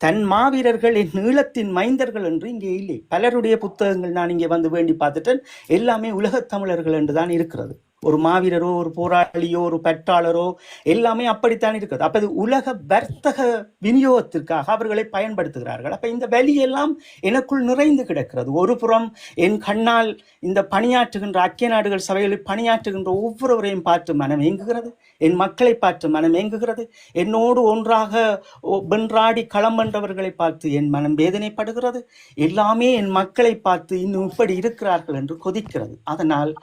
தன் மாவீரர்கள் என் ஈழத்தின் மைந்தர்கள் என்று இங்கே இல்லை. பலருடைய புத்தகங்கள் நான் இங்கே வந்து வேண்டி பார்த்துட்டேன், எல்லாமே உலகத் தமிழர்கள் என்றுதான் இருக்கிறது. ஒரு மாவீரரோ ஒரு போராளியோ ஒரு பற்றாளரோ எல்லாமே அப்படித்தான் இருக்கிறது. அப்ப இது உலக வர்த்தக விநியோகத்திற்காக அவர்களை பயன்படுத்துகிறார்கள். அப்ப இந்த வலியெல்லாம் எனக்குள் நிறைந்து கிடக்கிறது. ஒரு புறம் என் கண்ணால் இந்த பணியாற்றுகின்ற ஐக்கிய நாடுகள் சபைகளில் பணியாற்றுகின்ற ஒவ்வொருவரையும் பார்த்து மனம் ஏங்குகிறது, என் மக்களை பார்த்து மனம் ஏங்குகிறது, என்னோடு ஒன்றாக வென்றாடி களம் வென்றவர்களை பார்த்து என் மனம் வேதனைப்படுகிறது, எல்லாமே என் மக்களை பார்த்து இன்னும் இப்படி இருக்கிறார்கள் என்று கொதிக்கிறது. அதனால்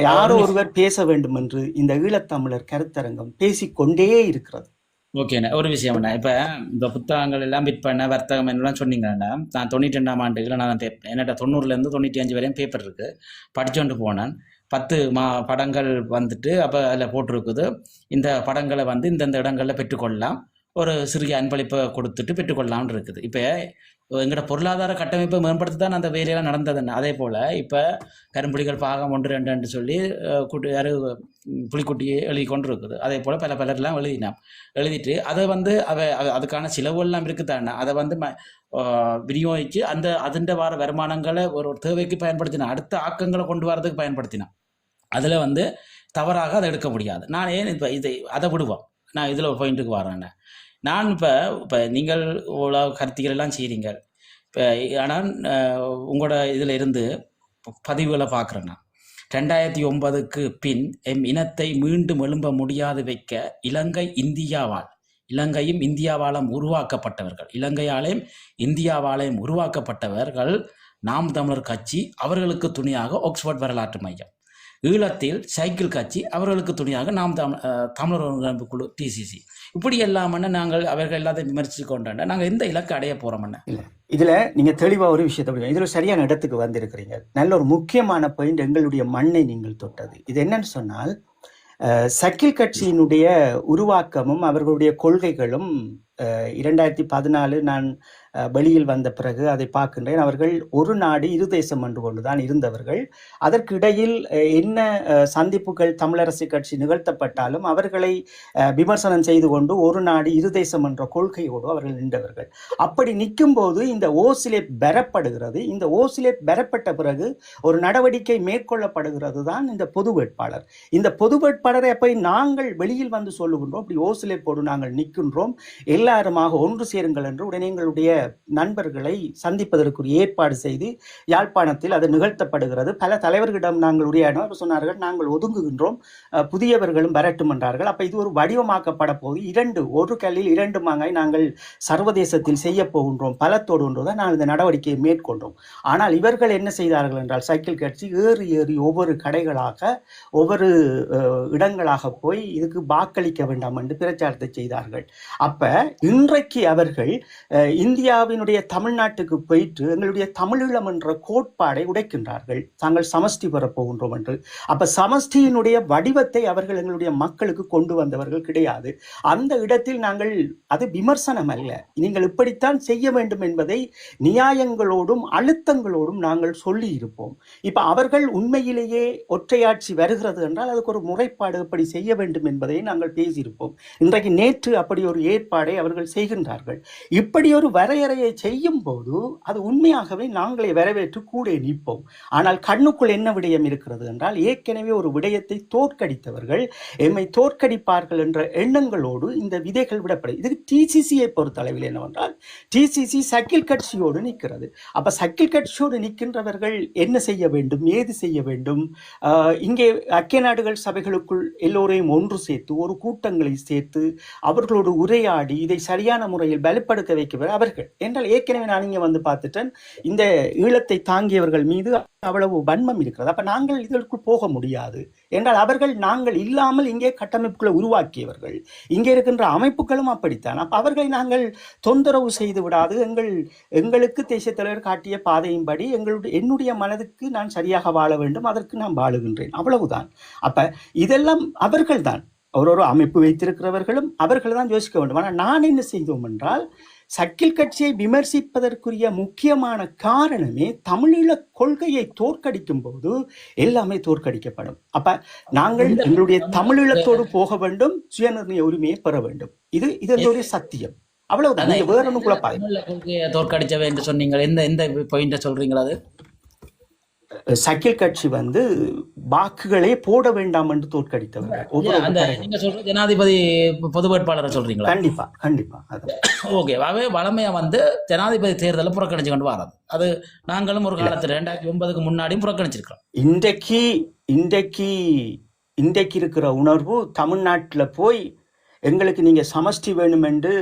யாரோ ஒருவர் பேச வேண்டும் என்று இந்த ஈழத்தமிழர் கருத்தரங்கம் பேசிக்கொண்டே இருக்கிறது. ஓகேண்ணா, ஒரு விஷயம்ண்ணா, இப்போ இந்த புத்தகங்கள் எல்லாம் விற்பனை வர்த்தகம் என்னெல்லாம் சொன்னீங்கன்னா, நான் 92ஆம் ஆண்டுகளில் நான் என்னட்ட 90லேருந்து 95 வரையும் பேப்பர் இருக்குது, படிச்சுட்டு போனேன். 10 படங்கள் வந்துட்டு அப்போ அதில் போட்டிருக்குது, இந்த படங்களை வந்து இந்தந்த இடங்களில் பெற்றுக்கொள்ளலாம், ஒரு சிறிய அன்பளிப்பை கொடுத்துட்டு பெற்றுக்கொள்ளலாம்னு இருக்குது. இப்போ எங்களோட பொருளாதார கட்டமைப்பை மேம்படுத்தி தான் அந்த வேலையெல்லாம் நடந்ததுன்னு. அதே போல் இப்போ கரும்புலிகள் பாகம் 1, 2 சொல்லி புலிக்குட்டி எழுதி கொண்டு இருக்குது. அதே போல் பலர்லாம் எழுதிட்டு அதை வந்து அதுக்கான செலவுலாம் இருக்குதானே, அதை வந்து விநியோகித்து அதுண்ட வார வருமானங்களை ஒரு தேவைக்கு பயன்படுத்தினா, அடுத்த ஆக்கங்களை கொண்டு வரதுக்கு பயன்படுத்தினா, அதில் வந்து தவறாக அதை எடுக்க முடியாது. நான் ஏன் இப்போ அதை விடுவோம், நான் இதில் ஒரு பாயிண்ட்டுக்கு வரேன். நான் இப்போ நீங்கள் இவ்வளோ கருத்துக்கள் எல்லாம் செய்கிறீங்க. இப்போ ஆனால் உங்களோட இதில் இருந்து பதிவுகளை பார்க்குறேன். நான் 2009க்கு பின் எம் இனத்தை மீண்டும் எழும்ப முடியாது வைக்க இலங்கையும் இந்தியாவாலும் உருவாக்கப்பட்டவர்கள், இலங்கையாலேயும் இந்தியாவாலேயும் உருவாக்கப்பட்டவர்கள் நாம் தமிழர் கட்சி, அவர்களுக்கு துணையாக ஆக்ஸ்போர்ட் வரலாற்று மையம், ஈழத்தில் சைக்கிள் கட்சி, அவர்களுக்கு துணையாக நாம் தமிழர் ஒருங்கிணைப்பு குழு TCC, இப்படி எல்லாமன்னா நாங்கள் அவர்கள் எல்லாத்தையும் விமர்சித்து கொண்டாண்ட நாங்கள் எந்த இலக்கு அடைய போகிறோம்னா. இதுல நீங்க தெளிவா ஒரு விஷயத்தை இதுல சரியான இடத்துக்கு வந்திருக்கிறீங்க. நல்ல ஒரு முக்கியமான பாயிண்ட், எங்களுடைய மண்ணை நீங்கள் தொட்டது. இது என்னன்னு சொன்னால், சைக்கிள் கட்சியினுடைய உருவாக்கமும் அவர்களுடைய கொள்கைகளும் 2014 நான் வெளியில் வந்த பிறகு அதை பார்க்கின்றேன். அவர்கள் ஒரு நாடு இரு தேசம் என்று கொண்டுதான் இருந்தவர்கள். அதற்கு இடையில் என்ன சந்திப்புகள் தமிழரசு கட்சி நிகழ்த்தப்பட்டாலும் அவர்களை விமர்சனம் செய்து கொண்டு ஒரு நாடு இரு தேசம் என்ற கொள்கையோடு அவர்கள் நின்றவர்கள். அப்படி நிற்கும் போது இந்த ஓசிலேட் பெறப்படுகிறது. இந்த ஓசிலேட் பெறப்பட்ட பிறகு ஒரு நடவடிக்கை மேற்கொள்ளப்படுகிறது தான் இந்த பொது வேட்பாளர். இந்த பொது வேட்பாளரை அப்படி நாங்கள் வெளியில் வந்து சொல்லுகின்றோம், அப்படி ஓசிலேட் போடு நாங்கள் நிற்கின்றோம், எல்லாருமாக ஒன்று சேருங்கள் என்று உடனே எங்களுடைய நண்பர்களை சந்திப்பதற்குரிய ஏற்பாடு செய்து யாழ்ப்பாணத்தில் அது நிகழ்த்தப்படுகிறது. பல தலைவர்களிடம் நாங்கள் உரையாடினோம். சொன்னார்கள் நாங்கள் ஒதுங்குகின்றோம், புதியவர்களும் வரட்டும் என்றார்கள். அப்ப இது ஒரு வடிவமாக்கப்பட போது ஒரு கல்லில் 2 மாங்காய் நாங்கள் சர்வதேசத்தில் செய்ய போகின்றோம் பலத்தோடு ஒன்றுதான் நாங்கள் இந்த நடவடிக்கையை மேற்கொண்டோம். ஆனால் இவர்கள் என்ன செய்தார்கள் என்றால் சைக்கிள் கட்சி ஏறி ஒவ்வொரு கடைகளாக ஒவ்வொரு இடங்களாக போய் இதுக்கு வாக்களிக்க வேண்டாம் என்று பிரச்சாரத்தை செய்தார்கள். அப்ப இன்றைக்கு அவர்கள் இந்தியாவினுடைய தமிழ்நாட்டுக்கு போயிட்டு எங்களுடைய தமிழீழம் என்ற கோட்பாடை உடைக்கின்றார்கள். தாங்கள் சமஷ்டி பெறப் போகின்றோம் என்று. அப்ப சமஷ்டியினுடைய வடிவத்தை அவர்கள் எங்களுடைய மக்களுக்கு கொண்டு வந்தவர்கள் கிடையாது. அந்த இடத்தில் நாங்கள் அது விமர்சனம் அல்ல, நீங்கள் இப்படித்தான் செய்ய வேண்டும் என்பதை நியாயங்களோடும் அழுத்தங்களோடும் நாங்கள் சொல்லி இருப்போம். இப்ப அவர்கள் உண்மையிலேயே ஒற்றையாட்சி வருகிறது என்றால் அதுக்கு ஒரு முறைப்பாடு எப்படி செய்ய வேண்டும் என்பதை நாங்கள் பேசியிருப்போம். இன்றைக்கு நேற்று அப்படி ஒரு ஏற்பாடை அவர்கள் செய்கின்றார்கள். இப்படி ஒரு வரையறையை செய்யும் போது அது உண்மையாகவே நாங்களே வரவேற்று கூட நிற்போம். ஆனால் கண்ணுக்குள் என்ன விடயம் இருக்கிறது என்றால் ஏற்கனவே ஒரு விடயத்தை தோற்கடித்தவர்கள் எம்மை தோற்கடிப்பார்கள் என்ற எண்ணங்களோடு இந்த விதைகள் விடப்படும். இதுக்கு டிசிசியை பொறுத்தளவில் என்னவென்றால் டிசிசி சக்கில் கட்சியோடு நிற்கிறது. அப்ப சக்கில் கட்சியோடு நிற்கின்றவர்கள் என்ன செய்ய வேண்டும், ஏது செய்ய வேண்டும்? இங்கே ஐக்கிய நாடுகள் சபைகளுக்குள் எல்லோரையும் ஒன்று சேர்த்து ஒரு கூட்டங்களை சேர்த்து அவர்களோடு உரையாடி இதை சரியான முறையில் பலப்படுத்த வைக்க அவர்கள் என்றால் ஏற்கனவே நான் இங்கே வந்து பார்த்துட்டேன், இந்த ஈழத்தை தாங்கியவர்கள் மீது அவ்வளவு வன்மம் இருக்கிறது. அப்ப நாங்கள் இதற்குள் போக முடியாது என்றால் அவர்கள் நாங்கள் இல்லாமல் இங்கே கட்டமைப்புகளை உருவாக்கியவர்கள், இங்கே இருக்கின்ற அமைப்புகளும் அப்படித்தான். அப்ப அவர்களை நாங்கள் தொந்தரவு செய்து விடாது, எங்களுக்கு தேசிய தலைவர் காட்டிய பாதையின்படி என்னுடைய மனதுக்கு நான் சரியாக வாழ வேண்டும், அதற்கு நான் வாழுகின்றேன், அவ்வளவுதான். அப்ப இதெல்லாம் அவர்கள் தான், ஒரு அமைப்பு வைத்திருக்கிறவர்களும் அவர்கள் தான் யோசிக்க வேண்டும். ஆனால் நான் என்ன செய்தோம் என்றால் சக்கில் கட்சியை விமர்சிப்பதற்குரிய முக்கியமான காரணமே தமிழீழ கொள்கையை தோற்கடிக்கும் போது எல்லாமே தோற்கடிக்கப்படும். அப்ப நாங்கள் எங்களுடைய தமிழீழத்தோடு போக வேண்டும், சுயநிர்ணய உரிமையை பெற வேண்டும். இது இதனுடைய சத்தியம், அவ்வளவுதான். நீங்க வேற ஒன்றும் குழப்பாது. கொள்கையை தோற்கடிச்சவை என்று சொன்னீங்க, எந்த பாயிண்ட சொல்றீங்களா? அது சக்கில் கட்சி வாக்குகளே போட வேண்டாம் என்று தோற்கடித்தவர்கள். நீங்க சொல்ற ஜனாதிபதி பொது வேட்பாளரை சொல்றீங்களா? கண்டிப்பா கண்டிப்பா. ஓகே, வளமையா ஜனாதிபதி தேர்தலை புறக்கணிச்சு கொண்டு வராது. அது நாங்களும் ஒரு காலத்துல 2009க்கு முன்னாடியும் புறக்கணிச்சிருக்கிறோம். இன்றைக்கு இருக்கிற உணர்வு தமிழ்நாட்டில் போய் எங்களுக்கு நீங்க சமஷ்டி வேணும் என்று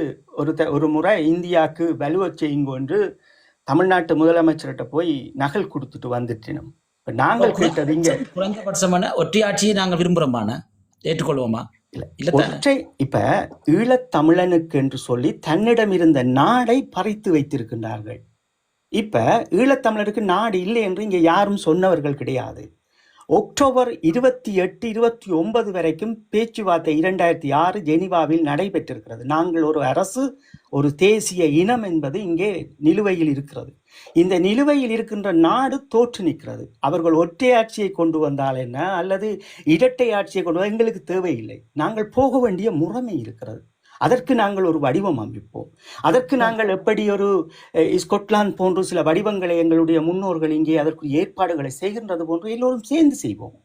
ஒரு முறை இந்தியாவுக்கு வலுவ செய்யுங்க என்று தமிழ்நாட்டு முதலமைச்சர்கிட்ட போய் நகல் கொடுத்துட்டு வந்துட்டோம். நாங்கள் கேட்டது இங்க குறைந்தபட்சமான ஒற்றையாட்சியை நாங்கள் விரும்புறோமான ஏற்றுக்கொள்வோமா? ஒற்றை இப்ப ஈழத்தமிழனுக்கு என்று சொல்லி தன்னிடம் இருந்த நாடை பறித்து வைத்திருக்கின்றார்கள். இப்ப ஈழத்தமிழருக்கு நாடு இல்லை என்று இங்க யாரும் சொன்னவர்கள் கிடையாது. அக்டோபர் 28, 29 வரைக்கும் பேச்சுவார்த்தை 2006 ஜெனீவாவில் நடைபெற்றிருக்கிறது. நாங்கள் ஒரு அரசு, ஒரு தேசிய இனம் என்பது இங்கே நிலுவையில் இருக்கிறது. இந்த நிலுவையில் இருக்கின்ற நாடு தோற்று நிற்கிறது. அவர்கள் ஒற்றை ஆட்சியை கொண்டு வந்தால் என்ன, அல்லது இரட்டை ஆட்சியை கொண்டு வந்தால் எங்களுக்கு தேவையில்லை. நாங்கள் போக வேண்டிய முறைமை இருக்கிறது. அதற்கு நாங்கள் ஒரு வடிவம் அமைப்போம். அதற்கு நாங்கள் எப்படி ஒரு ஸ்கொட்லாந்து போன்று சில வடிவங்களை எங்களுடைய முன்னோர்கள் இங்கே அதற்கு ஏற்பாடுகளை செய்கின்றது போன்று எல்லோரும் சேர்ந்து செய்வோம்.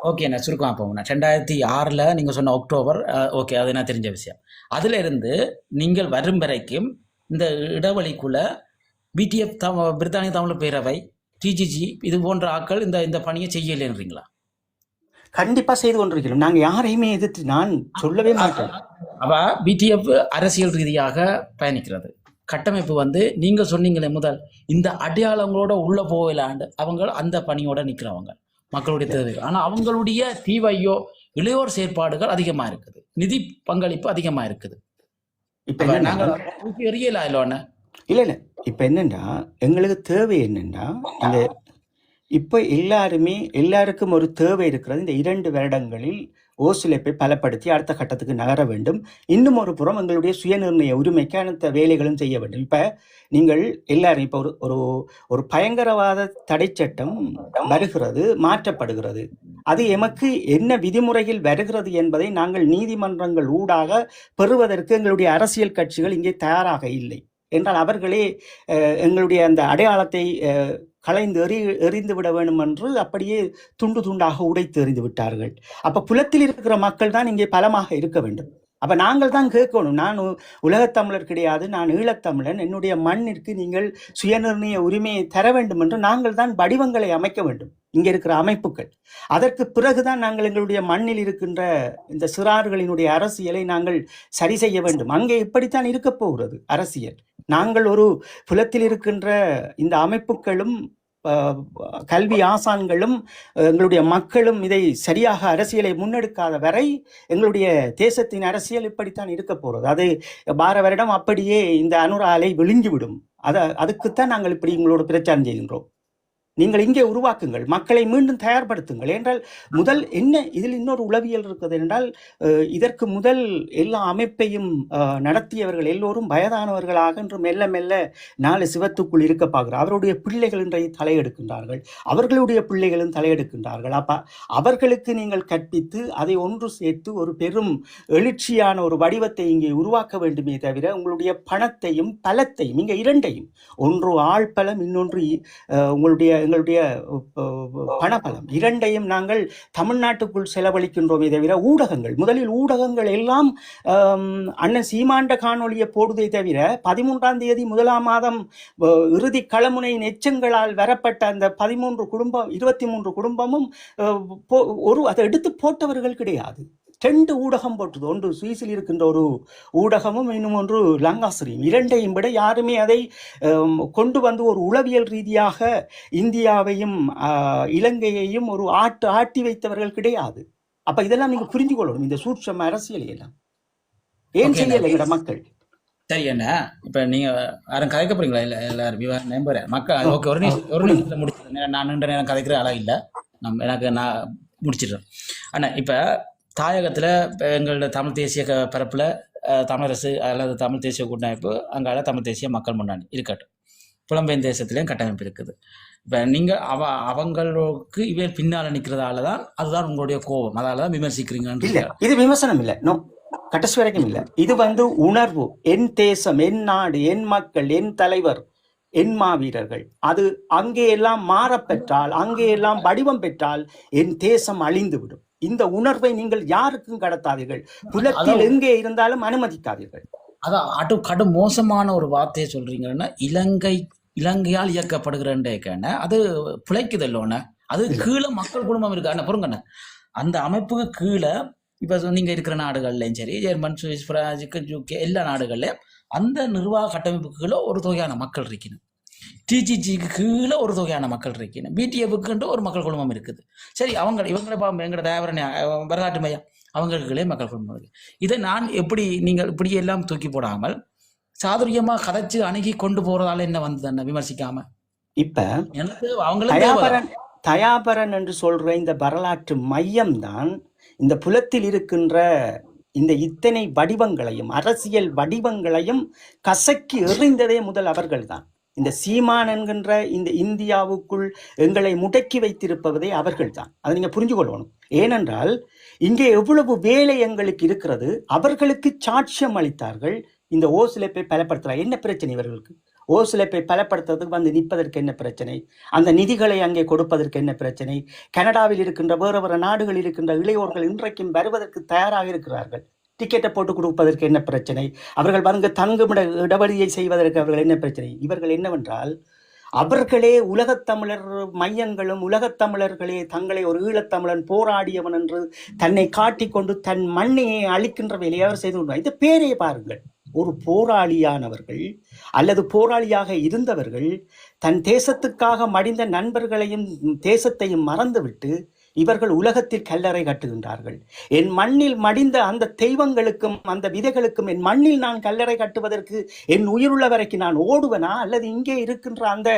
ஓகே, நான் சுருக்கமா போங்க. 2006 நீங்க சொன்ன அக்டோபர், ஓகே, அது நான் தெரிஞ்ச விஷயம். அதுல இருந்து நீங்கள் வரும் வரைக்கும் இந்த இடைவெளிக்குள்ள பிடிஎஃப் பிரித்தானிய தமிழ் பேரவை, டிஜிஜி இது போன்ற ஆட்கள் இந்த பணியை செய்யலைன்றீங்களா? கண்டிப்பா செய்து கொண்டிருக்கிறோம். நாங்க யாரையுமே எதிர்த்து நான் சொல்லவே மாட்டேன். அவ பிடிஎஃப் அரசியல் ரீதியாக பயணிக்கிறது. கட்டமைப்பு நீங்க சொன்னீங்களே முதல், இந்த அடையாளங்களோட உள்ள போகலாண்டு அவங்க அந்த பணியோட நிக்கிறவங்க, மக்களுடைய தேவைகள். ஆனா அவங்களுடைய தீவையோ இளையோர் செயற்பாடுகள் அதிகமா இருக்குது, நிதி பங்களிப்பு அதிகமா இருக்குது. இப்ப நாங்கள் எரியலா இல்லோன்னு இல்ல இப்ப என்னன்னா எங்களுக்கு தேவை என்னன்னா இப்போ எல்லாருக்கும் ஒரு தேவை இருக்கிறது. இந்த 2 வருடங்களில் ஓசுலைப்பை பலப்படுத்தி அடுத்த கட்டத்துக்கு நகர வேண்டும். இன்னும் ஒரு புறம் எங்களுடைய சுயநிர்ணய உரிமைக்கு அனைத்து வேலைகளும் செய்ய வேண்டும். இப்ப நீங்கள் எல்லாரும் இப்போ ஒரு ஒரு பயங்கரவாத தடை சட்டம் வருகிறது, மாற்றப்படுகிறது. அது எமக்கு என்ன விதிமுறையில் வருகிறது என்பதை நாங்கள் நீதிமன்றங்கள் ஊடாக பெறுவதற்கு எங்களுடைய அரசியல் கட்சிகள் இங்கே தயாராக இல்லை என்றால் அவர்களே எங்களுடைய அந்த அடையாளத்தை களைந்து எறிந்து விட வேண்டும் என்று அப்படியே துண்டு துண்டாக உடைத்து எறிந்து விட்டார்கள். அப்ப புலத்தில் இருக்கிற மக்கள் தான் இங்கே பலமாக இருக்க வேண்டும். அப்ப நாங்கள் தான் கேட்கணும். நான் உலகத்தமிழர் கிடையாது, நான் ஈழத்தமிழன், என்னுடைய மண்ணிற்கு நீங்கள் சுயநிர்ணய உரிமையை தர வேண்டும் என்று நாங்கள் தான் வடிவங்களை அமைக்க வேண்டும், இங்க இருக்கிற அமைப்புகள். அதற்கு பிறகுதான் நாங்கள் எங்களுடைய மண்ணில் இருக்கின்ற இந்த சிறார்களினுடைய அரசியலை நாங்கள் சரி செய்ய வேண்டும். அங்கே இப்படித்தான் இருக்க போகிறது அரசியல். நாங்கள் ஒரு புலத்தில் இருக்கின்ற இந்த அமைப்புகளும் கல்வி ஆசான்களும் எங்களுடைய மக்களும் இதை சரியாக அரசியலை முன்னெடுக்காத வரை எங்களுடைய தேசத்தின் அரசியல் இப்படித்தான் இருக்க போகிறது. அது வார வருடம் அப்படியே இந்த அனுராலை விழுங்கிவிடும். அதுக்குத்தான் நாங்கள் இப்படி உங்களோட பிரச்சாரம் செய்கின்றோம். நீங்கள் இங்கே உருவாக்குங்கள், மக்களை மீண்டும் தயார்படுத்துங்கள் என்றால் முதல் என்ன இதில் இன்னொரு உளவியல் இருக்கிறது என்றால் இதற்கு முதல் எல்லா அமைப்பையும் நடத்தியவர்கள் எல்லோரும் வயதானவர்களாக என்று மெல்ல மெல்ல 4 சிவத்துக்குள் இருக்க பார்க்கிறார். அவருடைய பிள்ளைகள் இன்றைய தலையெடுக்கின்றார்கள், அவர்களுடைய பிள்ளைகளும் தலையெடுக்கின்றார்கள். அப்ப அவர்களுக்கு நீங்கள் கற்பித்து அதை ஒன்று சேர்த்து ஒரு பெரும் எழுச்சியான ஒரு வடிவத்தை இங்கே உருவாக்க வேண்டுமே தவிர உங்களுடைய பணத்தையும் பலத்தையும் இங்கே இரண்டையும், ஒன்று ஆள் பலம், இன்னொன்று எங்களுடைய பணபலம், இரண்டையும் நாங்கள் தமிழ்நாட்டுக்குள் செலவழிக்கின்றோமே தவிர ஊடகங்கள், முதலில் ஊடகங்கள் எல்லாம் அண்ணன் சீமாண்ட காணொலியை போடுவதை தவிர 13ஆம் தேதி 1ஆம் மாதம் இறுதி களமுனையின் எச்சங்களால் வரப்பட்ட அந்த 23 குடும்பமும் அதை எடுத்து போட்டவர்கள் கிடையாது. 2 ஊடகம் போட்டது. ஒன்று சுவிஸில் இருக்கின்ற ஒரு ஊடகமும் இன்னும் ஒன்று லங்காசிரியும். இரண்டையும் விட யாருமே அதை கொண்டு வந்து ஒரு உளவியல் ரீதியாக இந்தியாவையும் இலங்கையையும் ஒரு ஆட்டி வைத்தவர்கள் கிடையாது. அப்ப இதெல்லாம் நீங்க புரிந்து கொள்ளணும், இந்த சூட்சம அரசியலை எல்லாம் ஏன் செய்யலை மக்கள். சரி என்ன இப்ப நீங்க யாரும் கதைக்க போறீங்களா? இல்ல எல்லாரும் நம்புறேன் மக்கள். ஓகே, ஒரு நிமிஷத்துல முடிச்சிடுறேன். நான் நீண்ட நேரம் கதைக்கிற ஆளா இல்லை, நான் முடிச்சிடுறேன். ஆனா இப்ப தாயகத்தில் எங்களோட தமிழ் தேசிய பரப்பில் தமிழரசு அல்லது தமிழ் தேசிய கூட்டமைப்பு அங்கால தமிழ் தேசிய மக்கள் முன்னாடி இருக்கட்டும், புலம்பெயர் தேசத்துலேயும் கட்டமைப்பு இருக்குது. இப்போ நீங்கள் அவங்களுக்கு இவர் பின்னால் நிற்கிறதால தான் அதுதான் உங்களுடைய கோபம், அதால தான் விமர்சிக்கிறீங்கன்னு. இல்லை, இது விமர்சனம் இல்லை, நோ, கடைசி வரைக்கும் இல்லை. இது உணர்வு. என் தேசம், என் நாடு, என் மக்கள், என் தலைவர், என் மாவீரர்கள், அது அங்கே எல்லாம் மாறப்பெற்றால், அங்கே எல்லாம் வடிவம் பெற்றால் என் தேசம் அழிந்துவிடும். இந்த உணர்வை நீங்கள் யாருக்கும் கடத்தாதீர்கள். புலத்தில் எங்கே இருந்தாலும் அனுமதிக்காதீர்கள். அதான் கடும் மோசமான ஒரு வார்த்தையை சொல்றீங்கன்னா, இலங்கையால் இயக்கப்படுகிறேன்னு அது பிழைக்குதல்லோன, அது கீழே மக்கள் குடும்பம் இருக்கு பொருங்கண்ண. அந்த அமைப்புக்கு கீழே இப்ப நீங்க இருக்கிற நாடுகள்லையும் சரி, ஜெர்மன், சுவிஸ், பிரான்ஸ், யூகே எல்லா நாடுகள்லயும் அந்த நிர்வாக கட்டமைப்புக்கு கீழே ஒரு தொகையான மக்கள் இருக்கணும். டிஜிஜிக்கு கீழே ஒரு தொகையான மக்கள் இருக்கணும். பிடிஎஃப்க்குன்ட்டு ஒரு மக்கள் குடும்பம் இருக்குது. சரி, இவங்களை எங்களோட தேவரணி வரலாற்று மையம் அவங்களுக்குள்ளே மக்கள் குடும்பம் இருக்கு. இதை நான் நீங்கள் இப்படி எல்லாம் தூக்கி போடாமல் சாதுரியமா கதைச்சு அணுகி கொண்டு போறதால என்ன வந்தது விமர்சிக்காம. இப்ப எனக்கு அவங்களுக்கு தயாபரன் என்று சொல்ற இந்த வரலாற்று மையம் தான் இந்த புலத்தில் இருக்கின்ற இந்த இத்தனை வடிவங்களையும் அரசியல் வடிவங்களையும் கசக்கி எறிந்ததே முதல் அவர்கள் தான். இந்த சீமான் என்கின்ற இந்த இந்தியாவுக்குள் எங்களை முடக்கி வைத்திருப்பதே அவர்கள் தான். அதை நீங்க புரிஞ்சு கொள்ளணும். ஏனென்றால் இங்கே எவ்வளவு வேலை எங்களுக்கு இருக்கிறது. அவர்களுக்கு சாட்சியம் அளித்தார்கள். இந்த ஓசுலைப்பை பலப்படுத்தலாம். என்ன பிரச்சனை இவர்களுக்கு? ஓசுலைப்பை பலப்படுத்துறதுக்கு வந்து நிற்பதற்கு என்ன பிரச்சனை? அந்த நிதிகளை அங்கே கொடுப்பதற்கு என்ன பிரச்சனை? கனடாவில் இருக்கின்ற வேறு நாடுகளில் இருக்கின்ற இளையோர்கள் இன்றைக்கும் வருவதற்கு தயாராக இருக்கிறார்கள். டிக்கெட்டை போட்டு கொடுப்பதற்கு என்ன பிரச்சனை? அவர்கள் வந்து தங்குமிட இடவழியை செய்வதற்கு அவர்கள் என்ன பிரச்சனை? இவர்கள் என்னவென்றால் அவர்களே உலகத்தமிழர் மையங்களும் உலகத்தமிழர்களே தங்களை ஒரு ஈழத்தமிழன் போராடியவன் என்று தன்னை காட்டிக்கொண்டு தன் மண்ணையை அழிக்கின்ற வேலையை அவர் செய்து கொண்டார். இந்த பேரை பாருங்கள். ஒரு போராளியானவர்கள் அல்லது போராளியாக இருந்தவர்கள் தன் தேசத்துக்காக மடிந்த நண்பர்களையும் தேசத்தையும் மறந்துவிட்டு இவர்கள் உலகத்தில் கல்லறை கட்டுகின்றார்கள். என் மண்ணில் மடிந்த அந்த தெய்வங்களுக்கும் அந்த விதைகளுக்கும் என் மண்ணில் நான் கல்லறை கட்டுவதற்கு என் உயிருள்ள வரைக்கும் நான் ஓடுவனா, அல்லது இங்கே இருக்கின்ற அந்த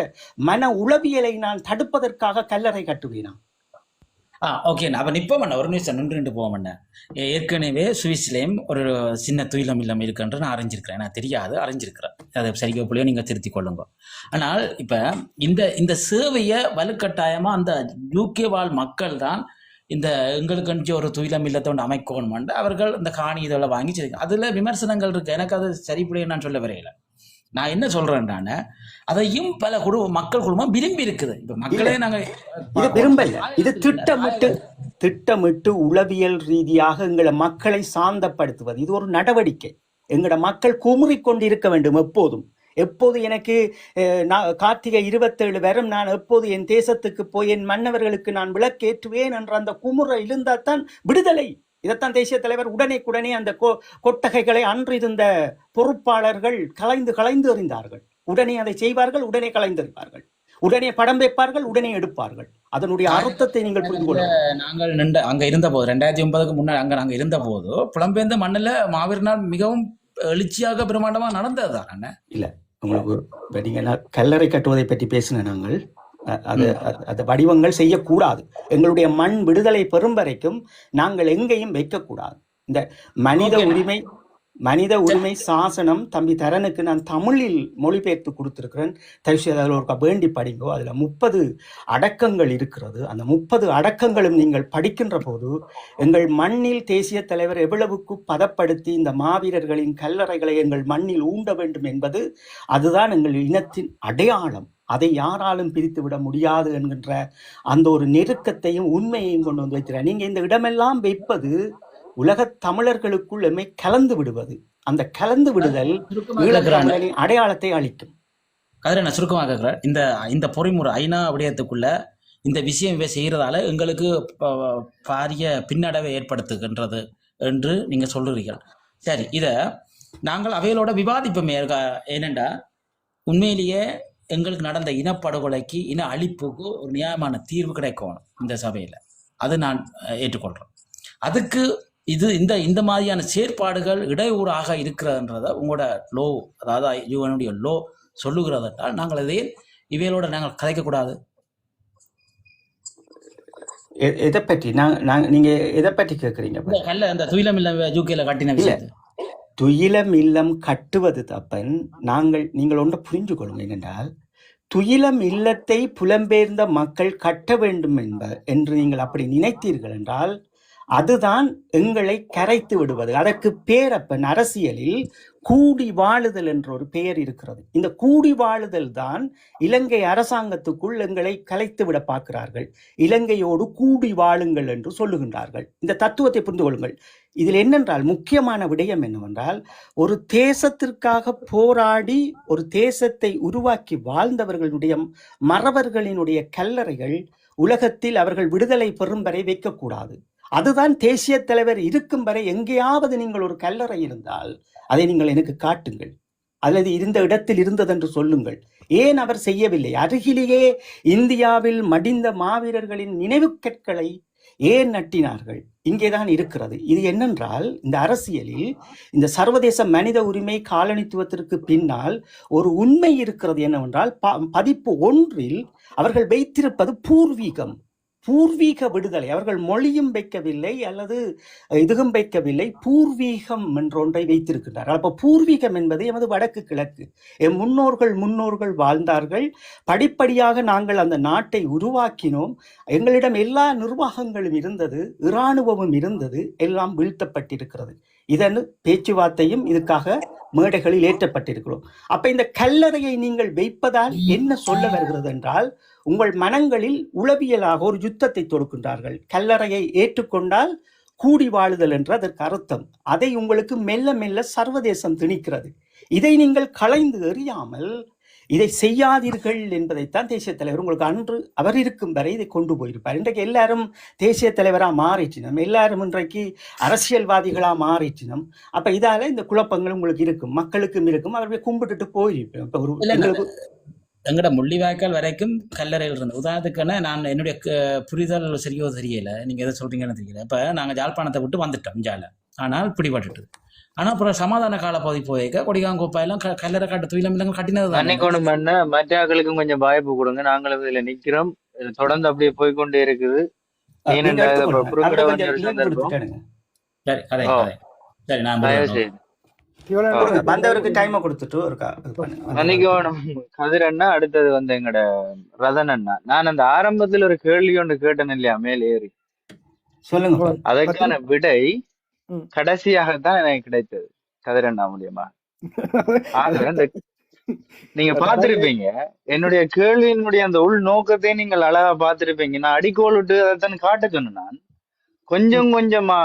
மன உளவியலை நான் தடுப்பதற்காக கல்லறை கட்டுவேனா? ஓகே. அப்போ நிற்போம் ஒரு நிமிஷம் நின்று போவோம். ஏற்கனவே சுவிஸ்லேயும் ஒரு சின்ன துயிலம் இல்லம் இருக்குன்ற நான் அறிஞ்சிருக்கிறேன். நான் தெரியாது, அறிஞ்சிருக்கிறேன். அதை சரிக்கோ பிள்ளையோ நீங்கள் திருத்திக் கொள்ளுங்க. ஆனால் இப்போ இந்த சேவையை வலுக்கட்டாயமாக அந்த UK வாழ் மக்கள் தான் இந்த எங்களுக்கு அஞ்சு ஒரு துயிலம் இல்லத்தை ஒன்று அமைக்கணுமெண்டு அவர்கள் இந்த காணி இதெல்லாம் வாங்கி வச்சிருக்கேன். அதில் விமர்சனங்கள் இருக்குது. எனக்கு அது சரிப்படியே நான் சொல்ல வரையில. நான் என்ன சொல்றேன்டான அதையும் பல மக்கள் குழுமம் விரும்பி இருக்குது. இப்ப மக்களே நாங்க இது விரும்பல. இது திட்டமிட்டு உளவியல் ரீதியாக எங்களை மக்களை சாந்தப்படுத்துவது. இது ஒரு நடவடிக்கை. எங்களோட மக்கள் குமுறி கொண்டு இருக்க வேண்டும். எப்போது எனக்கு கார்த்திகை 27 வரும் நான் எப்போது என் தேசத்துக்கு போய் என் மன்னவர்களுக்கு நான் விளக்கேற்றுவேன் என்ற அந்த குமுறை இருந்தால்தான் விடுதலை. இதைத்தான் தேசிய தலைவர் உடனே அந்த கொட்டகைகளை அன்றிருந்த பொறுப்பாளர்கள் கலைந்து எறிந்தார்கள். உடனே அதை செய்வார்கள், உடனே கலைந்தெறிவார்கள், உடனே படம் வைப்பார்கள், உடனே எடுப்பார்கள். அதனுடைய அர்த்தத்தை நீங்கள் புரிந்து கொள்ள. நாங்கள் அங்க இருந்த போது 2009க்கு முன்னாடி அங்க நாங்க இருந்த போது புலம்பெயர்ந்த மண்ணில் மாவீரனால் மிகவும் எழுச்சியாக பிரமாண்டமா நடந்ததுதான். இல்ல, உங்களுக்கு நீங்க கல்லறை கட்டுவதை பற்றி பேசின நாங்கள் அந்த வடிவங்கள் செய்யக்கூடாது. எங்களுடைய மண் விடுதலை பெறும் வரைக்கும் நாங்கள் எங்கேயும் வைக்கக்கூடாது. இந்த மனித உரிமை சாசனம் தம்பி தரனுக்கு நான் தமிழில் மொழிபெயர்த்து கொடுத்திருக்கிறேன். தயவுசெய்து அதில் ஒரு வேண்டி படிங்கோ. அதுல 30 அடக்கங்கள் இருக்கிறது. அந்த 30 அடக்கங்களும் நீங்கள் படிக்கின்ற போது எங்கள் மண்ணில் தேசிய தலைவர் எவ்வளவுக்கு பதப்படுத்தி இந்த மாவீரர்களின் கல்லறைகளை எங்கள் மண்ணில் ஊண்ட வேண்டும் என்பது அதுதான் எங்கள் இனத்தின் அடையாளம். அதை யாராலும் பிரித்து விட முடியாது என்கின்ற அந்த ஒரு நெருக்கத்தையும் உண்மையையும் கொண்டு வந்து வைக்கிறார். நீங்க இந்த இடமெல்லாம் வைப்பது உலகத் தமிழர்களுக்குள் எம்மை கலந்து விடுவது. அந்த கலந்து விடுதல் ஈழத்தமிழரின் அடையாளத்தை அளிக்கும். அதில் நான் சுருக்கமாக கேட்கிறேன். இந்த பொறிமுறை ஐநா விடயத்துக்குள்ள இந்த விஷயம் செய்யறதால எங்களுக்கு பாரிய பின்னடைவை ஏற்படுத்துகின்றது என்று நீங்க சொல்றீர்கள். சரி, இதை நாங்கள் அவைகளோட விவாதிப்போம். ஏனென்றா உண்மையிலேயே எங்களுக்கு நடந்த இனப்படுகொலைக்கு இன அழிப்புக்கு ஒரு நியாயமான தீர்வு கிடைக்கணும் இந்த சபையில். அது நான் ஏற்றுக்கொள்கிறேன். அதுக்கு இந்த மாதிரியான செயற்பாடுகள் இடையூறாக இருக்கிறதுன்றத உங்களோட லோ, அதாவது யுவனுடைய லோ சொல்லுகிறதால் நாங்கள் இதை இவைகளோட நாங்கள் கதைக்கக்கூடாது. எதை பற்றி நீங்க எதை பற்றி கேட்குறீங்க? அந்த துயிலம் இல்லம் யூகேல கட்டின விஷயத்தை. துயிலம் இல்லம் கட்டுவது தப்பன். நீங்கள் ஒன்றை புரிஞ்சு கொள்ளுங்க. என்னென்றால் துயிலம் இல்லத்தை புலம்பெயர்ந்த மக்கள் கட்ட வேண்டும் என்று நீங்கள் அப்படி நினைத்தீர்கள் என்றால் அதுதான் எங்களை கரைத்து விடுவது. அதற்கு பேரப்பன் அரசியலில் கூடி வாழுதல் என்ற ஒரு பெயர் இருக்கிறது. இந்த கூடி வாழுதல் தான் இலங்கை அரசாங்கத்துக்குள் எங்களை கலைத்து விட பார்க்கிறார்கள். இலங்கையோடு கூடி வாழுங்கள் என்று சொல்லுகின்றார்கள். இந்த தத்துவத்தை புரிந்து கொள்ளுங்கள். இதில் என்னென்றால் முக்கியமான விடயம் என்னவென்றால், ஒரு தேசத்திற்காக போராடி ஒரு தேசத்தை உருவாக்கி வாழ்ந்தவர்களுடைய மறவர்களினுடைய கல்லறைகள் உலகத்தில் அவர்கள் விடுதலை பெறும் வரை வைக்கக்கூடாது. அதுதான் தேசிய தலைவர் இருக்கும் வரை எங்கேயாவது நீங்கள் ஒரு கல்லறை இருந்தால் அதை நீங்கள் எனக்கு காட்டுங்கள், அல்லது இருந்த இடத்தில் இருந்ததென்று சொல்லுங்கள். ஏன் அவர் செய்யவில்லை? அருகிலேயே இந்தியாவில் மடிந்த மாவீரர்களின் நினைவு கற்களை ஏன் நட்டினார்கள்? இங்கேதான் இருக்கிறது. இது என்னென்றால், இந்த அரசியலில் இந்த சர்வதேச மனித உரிமை காலனித்துவத்திற்கு பின்னால் ஒரு உண்மை இருக்கிறது. என்னவென்றால், பதிப்பு 1 அவர்கள் வைத்திருப்பது பூர்வீக விடுதலை. அவர்கள் மொழியும் வைக்கவில்லை, அல்லது இதுவும் வைக்கவில்லை, பூர்வீகம் என்ற ஒன்றை வைத்திருக்கின்றார்கள். அப்போ பூர்வீகம் என்பது எமது வடக்கு கிழக்கு. எம் முன்னோர்கள் வாழ்ந்தார்கள். படிப்படியாக நாங்கள் அந்த நாட்டை உருவாக்கினோம். எங்களிடம் எல்லா நிர்வாகங்களும் இருந்தது, இராணுவமும் இருந்தது, எல்லாம் வீழ்த்தப்பட்டிருக்கிறது. இதன் பேச்சுவார்த்தையும் இதுக்காக மேடைகளில் ஏற்றப்பட்டிருக்கிறோம். அப்ப இந்த கல்லறையை நீங்கள் வைப்பதால் என்ன சொல்ல வருகிறது என்றால், உங்கள் மனங்களில் உளவியலாக ஒரு யுத்தத்தை தொடுக்கின்றார்கள். கல்லறையை ஏற்றுக்கொண்டால் கூடி வாழுதல் என்று அதற்கு அர்த்தம். அதை உங்களுக்கு மெல்ல மெல்ல சர்வதேசம் திணிக்கிறது. இதை நீங்கள் களைந்து எறியாமல் இதை செய்யாதீர்கள் என்பதைத்தான் தேசிய தலைவர் உங்களுக்கு அன்று அவர் இருக்கும் வரை இதை கொண்டு போயிருப்பார். இன்றைக்கு எல்லாரும் தேசிய தலைவராக மாறிற்றினோம், எல்லாரும் இன்றைக்கு அரசியல்வாதிகளா மாறிற்றினோம். அப்ப இதால இந்த குழப்பங்கள் உங்களுக்கு இருக்கும், மக்களுக்கும் இருக்கும். அவர்களை கும்பிட்டுட்டு போயிருப்பேன். எங்கட முள்ளிவாய்க்கால் வரைக்கும் கல்லறைகள் இருந்தது. உதாரணத்துக்குன்னா நான் என்னுடைய புரிதல் சரியோ தெரியல, நீங்க எதை சொல்றீங்கன்னு தெரியல. இப்ப நாங்க ஜாழ்ப்பாணத்தை விட்டு வந்துட்டோம் ஜால, ஆனால் பிடிபட்டுட்டது. ஆனா அப்புறம் சமாதான கால பகுதி போயிருக்க கொடிகாங்கோப்பாயெல்லாம் கல்லறை காட்டு துயிலம் இல்லங்க கட்டினது தான். அன்னைக்கு பண்ண மற்ற ஆக்களுக்கும் கொஞ்சம் வாய்ப்பு கொடுங்க. நாங்களும் இதுல நிக்கிறோம். இது தொடர்ந்து அப்படியே போய்க்கொண்டே இருக்குது. நீங்க ஏனென்றால் இதை எடுத்துக்கொள்ளுங்க. குறுக்கிட அதுல வேண்டிய கொஞ்சம் ஒரு link சந்தர்ப்பம். கொடுத்துட்டேனுங்க. சரி கதை ஓ, கதை சரி நான் தயவு முடிவு செய்து இவ்வளவு ஓ. நேரம் வந்தவருக்கு டைமை கொடுத்துட்டு இருக்கா இது பண்ணுங்க. அன்னைக்கு வந்தவருக்கு வேணும் கதிர் அண்ணா, அடுத்தது வந்து எங்கட ரதன் அண்ணா. நான் அந்த ஆரம்பத்துல ஒரு கேள்வி ஒன்று கேட்டேன் இல்லையா மேல் ஏறி, சொல்லுங்க ஓ, பாரு. அதற்கான பத்தி விடை ம். கடைசியாகத்தான் எனக்கு கிடைத்தது கதிர் அண்ணா மூலியமா. ஆக அந்த நீங்க அது பார்த்திருப்பீங்க, என்னுடைய கேள்வியினுடைய அந்த உள் நோக்கத்தை நீங்கள் அழகா பார்த்திருப்பீங்க. நான் அடிக்கோல் விட்டு அதைத்தான் காட்ட சொன்னேன். நான் கொஞ்சம் கொஞ்சமா